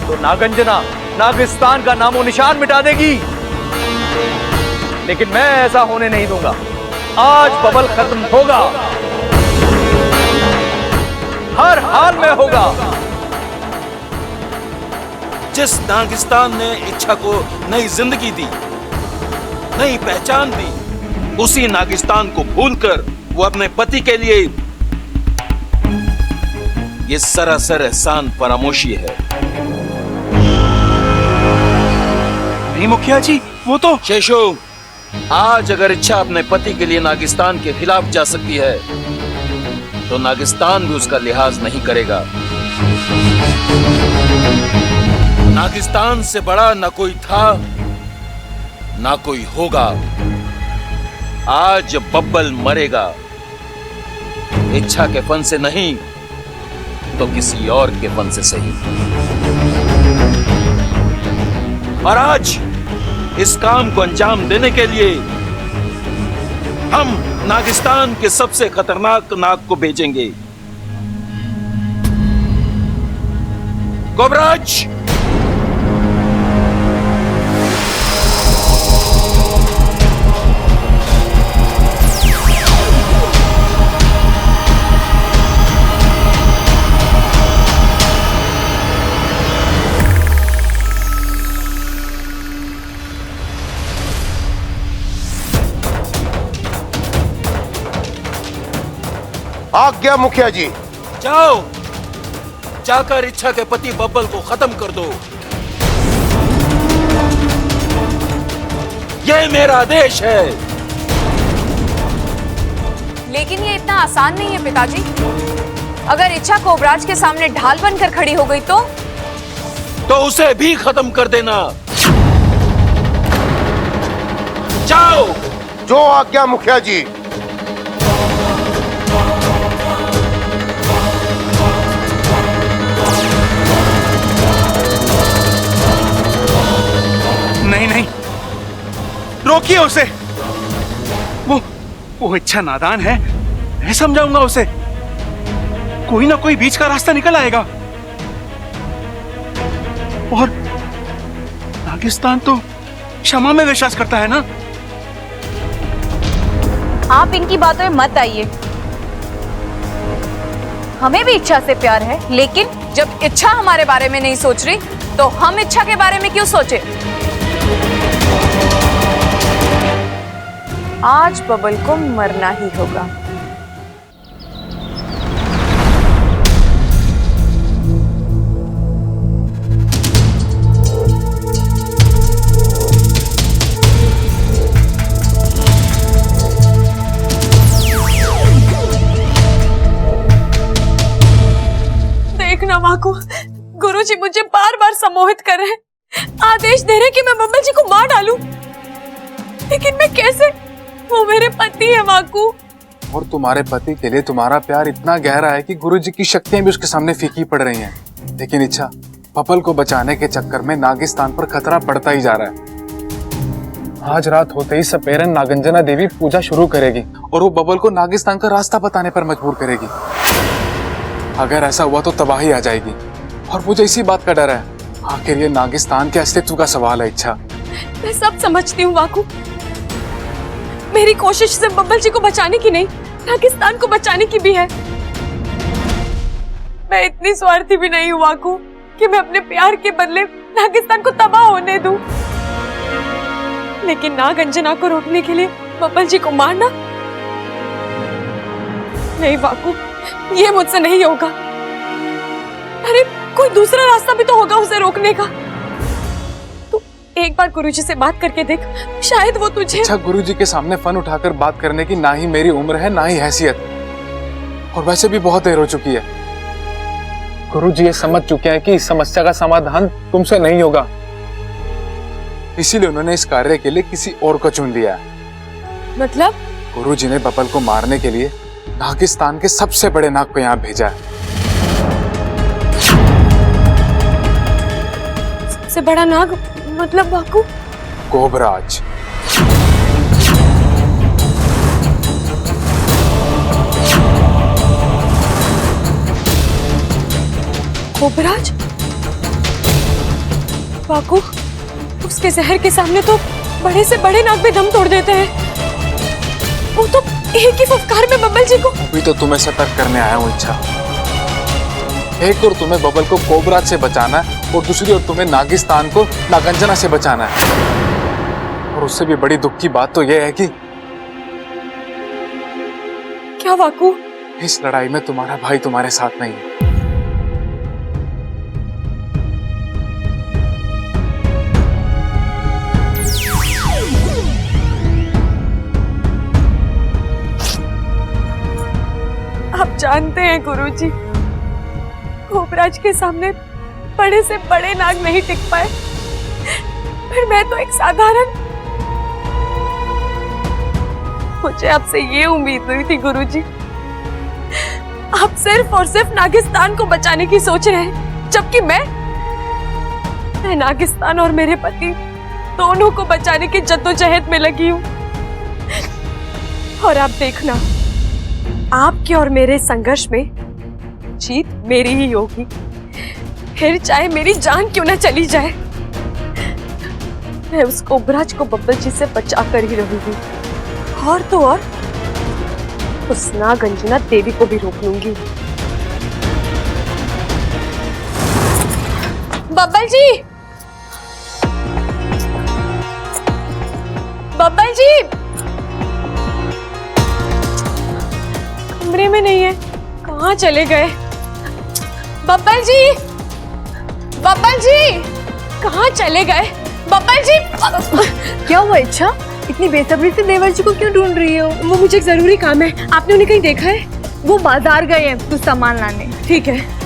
तो नागंजना नागिस्तान का नामो निशान मिटा देगी, लेकिन मैं ऐसा होने नहीं दूंगा। आज बबल खत्म होगा, हर हाल में होगा। जिस नागिस्तान ने इच्छा को नई जिंदगी दी, नई पहचान दी, उसी नागिस्तान को भूलकर वो अपने पति के लिए ये सरासर एहसान फरामोशी है। नहीं मुखिया जी, वो तो शेषो, आज अगर इच्छा अपने पति के लिए नागिस्तान के खिलाफ जा सकती है, तो नागिस्तान भी उसका लिहाज नहीं करेगा। नागिस्तान से बड़ा ना कोई था, ना कोई होगा। आज बब्बल मरेगा, इच्छा के फन से नहीं तो किसी और के फन से सही। और आज इस काम को अंजाम देने के लिए हम नागिस्तान के सबसे खतरनाक नाग को भेजेंगे। कोबराज, आज्ञा मुखिया जी। जाओ, जाकर इच्छा के पति बब्बल को खत्म कर दो। यह मेरा आदेश है। लेकिन ये इतना आसान नहीं है पिताजी। अगर इच्छा कोबराज के सामने ढाल बनकर खड़ी हो गई तो उसे भी खत्म कर देना। जाओ। जो आज्ञा मुखिया जी। नहीं नहीं, रोकिए उसे। वो इच्छा नादान है, मैं समझाऊंगा उसे। कोई ना कोई बीच का रास्ता निकल आएगा। और नागिस्तान तो क्षमा में विश्वास करता है ना। आप इनकी बातों में मत आइए। हमें भी इच्छा से प्यार है, लेकिन जब इच्छा हमारे बारे में नहीं सोच रही तो हम इच्छा के बारे में क्यों सोचे? आज बबल को मरना ही होगा। देखना माँ को, गुरुजी मुझे बार बार सम्मोहित कर रहे हैं, आदेश दे रहे कि मैं बब्बल जी को मार डालूं, लेकिन मैं कैसे? वो मेरे पति है वाकू। और तुम्हारे पति के लिए तुम्हारा प्यार इतना गहरा है कि गुरुजी की शक्तियां भी उसके सामने फीकी पड़ रही हैं। लेकिन इच्छा, बबल को बचाने के चक्कर में नागिस्तान पर खतरा बढ़ता ही जा रहा है। आज रात होते ही सपेरन नागंजना देवी पूजा शुरू करेगी और वो बबल को नागिस्तान का रास्ता बताने पर मजबूर करेगी। अगर ऐसा हुआ तो तबाही आ जाएगी और मुझे इसी बात का डर है। आखिर ये नागिस्तान के अस्तित्व का सवाल है इच्छा। मैं सब समझती हूँ वाकू, मेरी कोशिश सिर्फ बब्बल जी को बचाने की नहीं, नागिस्तान को बचाने की भी है। मैं इतनी स्वार्थी भी नहीं हूँ वाकू कि मैं अपने प्यार के बदले नागिस्तान को तबाह होने दूं। लेकिन नागंजना को रोकने के लिए बब्बल जी को मारना, नहीं वाकू, ये मुझसे नहीं होगा। अरे कोई दूसरा रास्ता भी तो होगा उसे रोकने का। तू एक बार गुरुजी से बात करके देख, शायद वो तुझे। अच्छा, गुरुजी के सामने फन उठाकर बात करने की ना ही मेरी उम्र है ना ही हैसियत, और वैसे भी बहुत देर हो चुकी है। गुरुजी ये समझ चुके हैं कि इस समस्या का समाधान तुमसे नहीं होगा, इसीलिए उन्होंने इस कार्य के लिए किसी और को चुन लिया है। मतलब? गुरुजी ने बबल को मारने के लिए नागिस्तान के सबसे बड़े नाग को यहाँ भेजा है। सबसे बड़ा नाग मतलब वाकू? कोबराज। कोबराज? वाकू, उसके जहर के सामने तो बड़े से बड़े नाग भी दम तोड़ देते हैं। वो तो एक ही फुफकार में बब्बल जी को। अभी तो तुम्हें सतर्क करने आया हूँ इच्छा। एक और तुम्हें बबल को कोबराज से बचाना है और दूसरी ओर तुम्हें नागिस्तान को नागंजना से बचाना है। और उससे भी बड़ी दुख की बात तो यह है कि क्या वाकू? इस लड़ाई में तुम्हारा भाई तुम्हारे साथ नहीं है। आप जानते हैं गुरुजी, कोबराज के सामने बड़े से बड़े नाग नहीं टिक पाए, पर मैं तो एक साधारण। मुझे आपसे ये उम्मीद हुई थी गुरुजी, आप सिर्फ और सिर्फ नागिस्तान को बचाने की सोच रहे हैं, जबकि मैं नागिस्तान और मेरे पति दोनों को बचाने की जद्दोजहद में लगी हूँ। और आप देखना, आपके और मेरे संघर्ष में जीत मेरी ही होगी, फिर चाहे मेरी जान क्यों ना चली जाए। मैं उस कोबराज को बब्बल जी से बचा कर ही रहूंगी, और तो और उस नागंजना देवी को भी रोक लूंगी। बब्बल जी, बब्बल जी कमरे में नहीं है, कहाँ चले गए? बब्बल जी, बब्बल जी कहाँ चले गए? बब्बल जी। क्या हुआ इच्छा? इतनी बेसब्री से देवर जी को क्यों ढूंढ रही हो? वो मुझे एक जरूरी काम है, आपने उन्हें कहीं देखा है? वो बाजार गए हैं कुछ सामान लाने। ठीक है।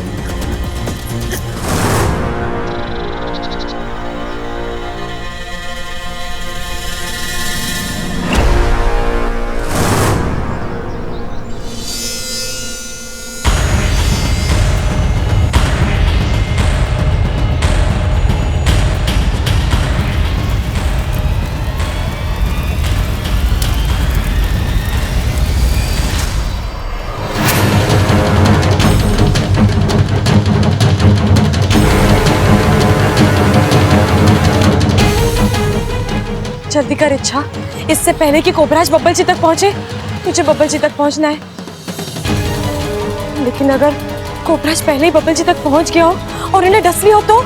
जल्दी कर इच्छा, इससे पहले कि कोबराज बब्बल जी तक पहुंचे। मुझे बब्बल जी तक पहुंचना है। लेकिन अगर कोबराज पहले ही बब्बल जी तक पहुंच गया हो और इन्हें डस लिया हो तो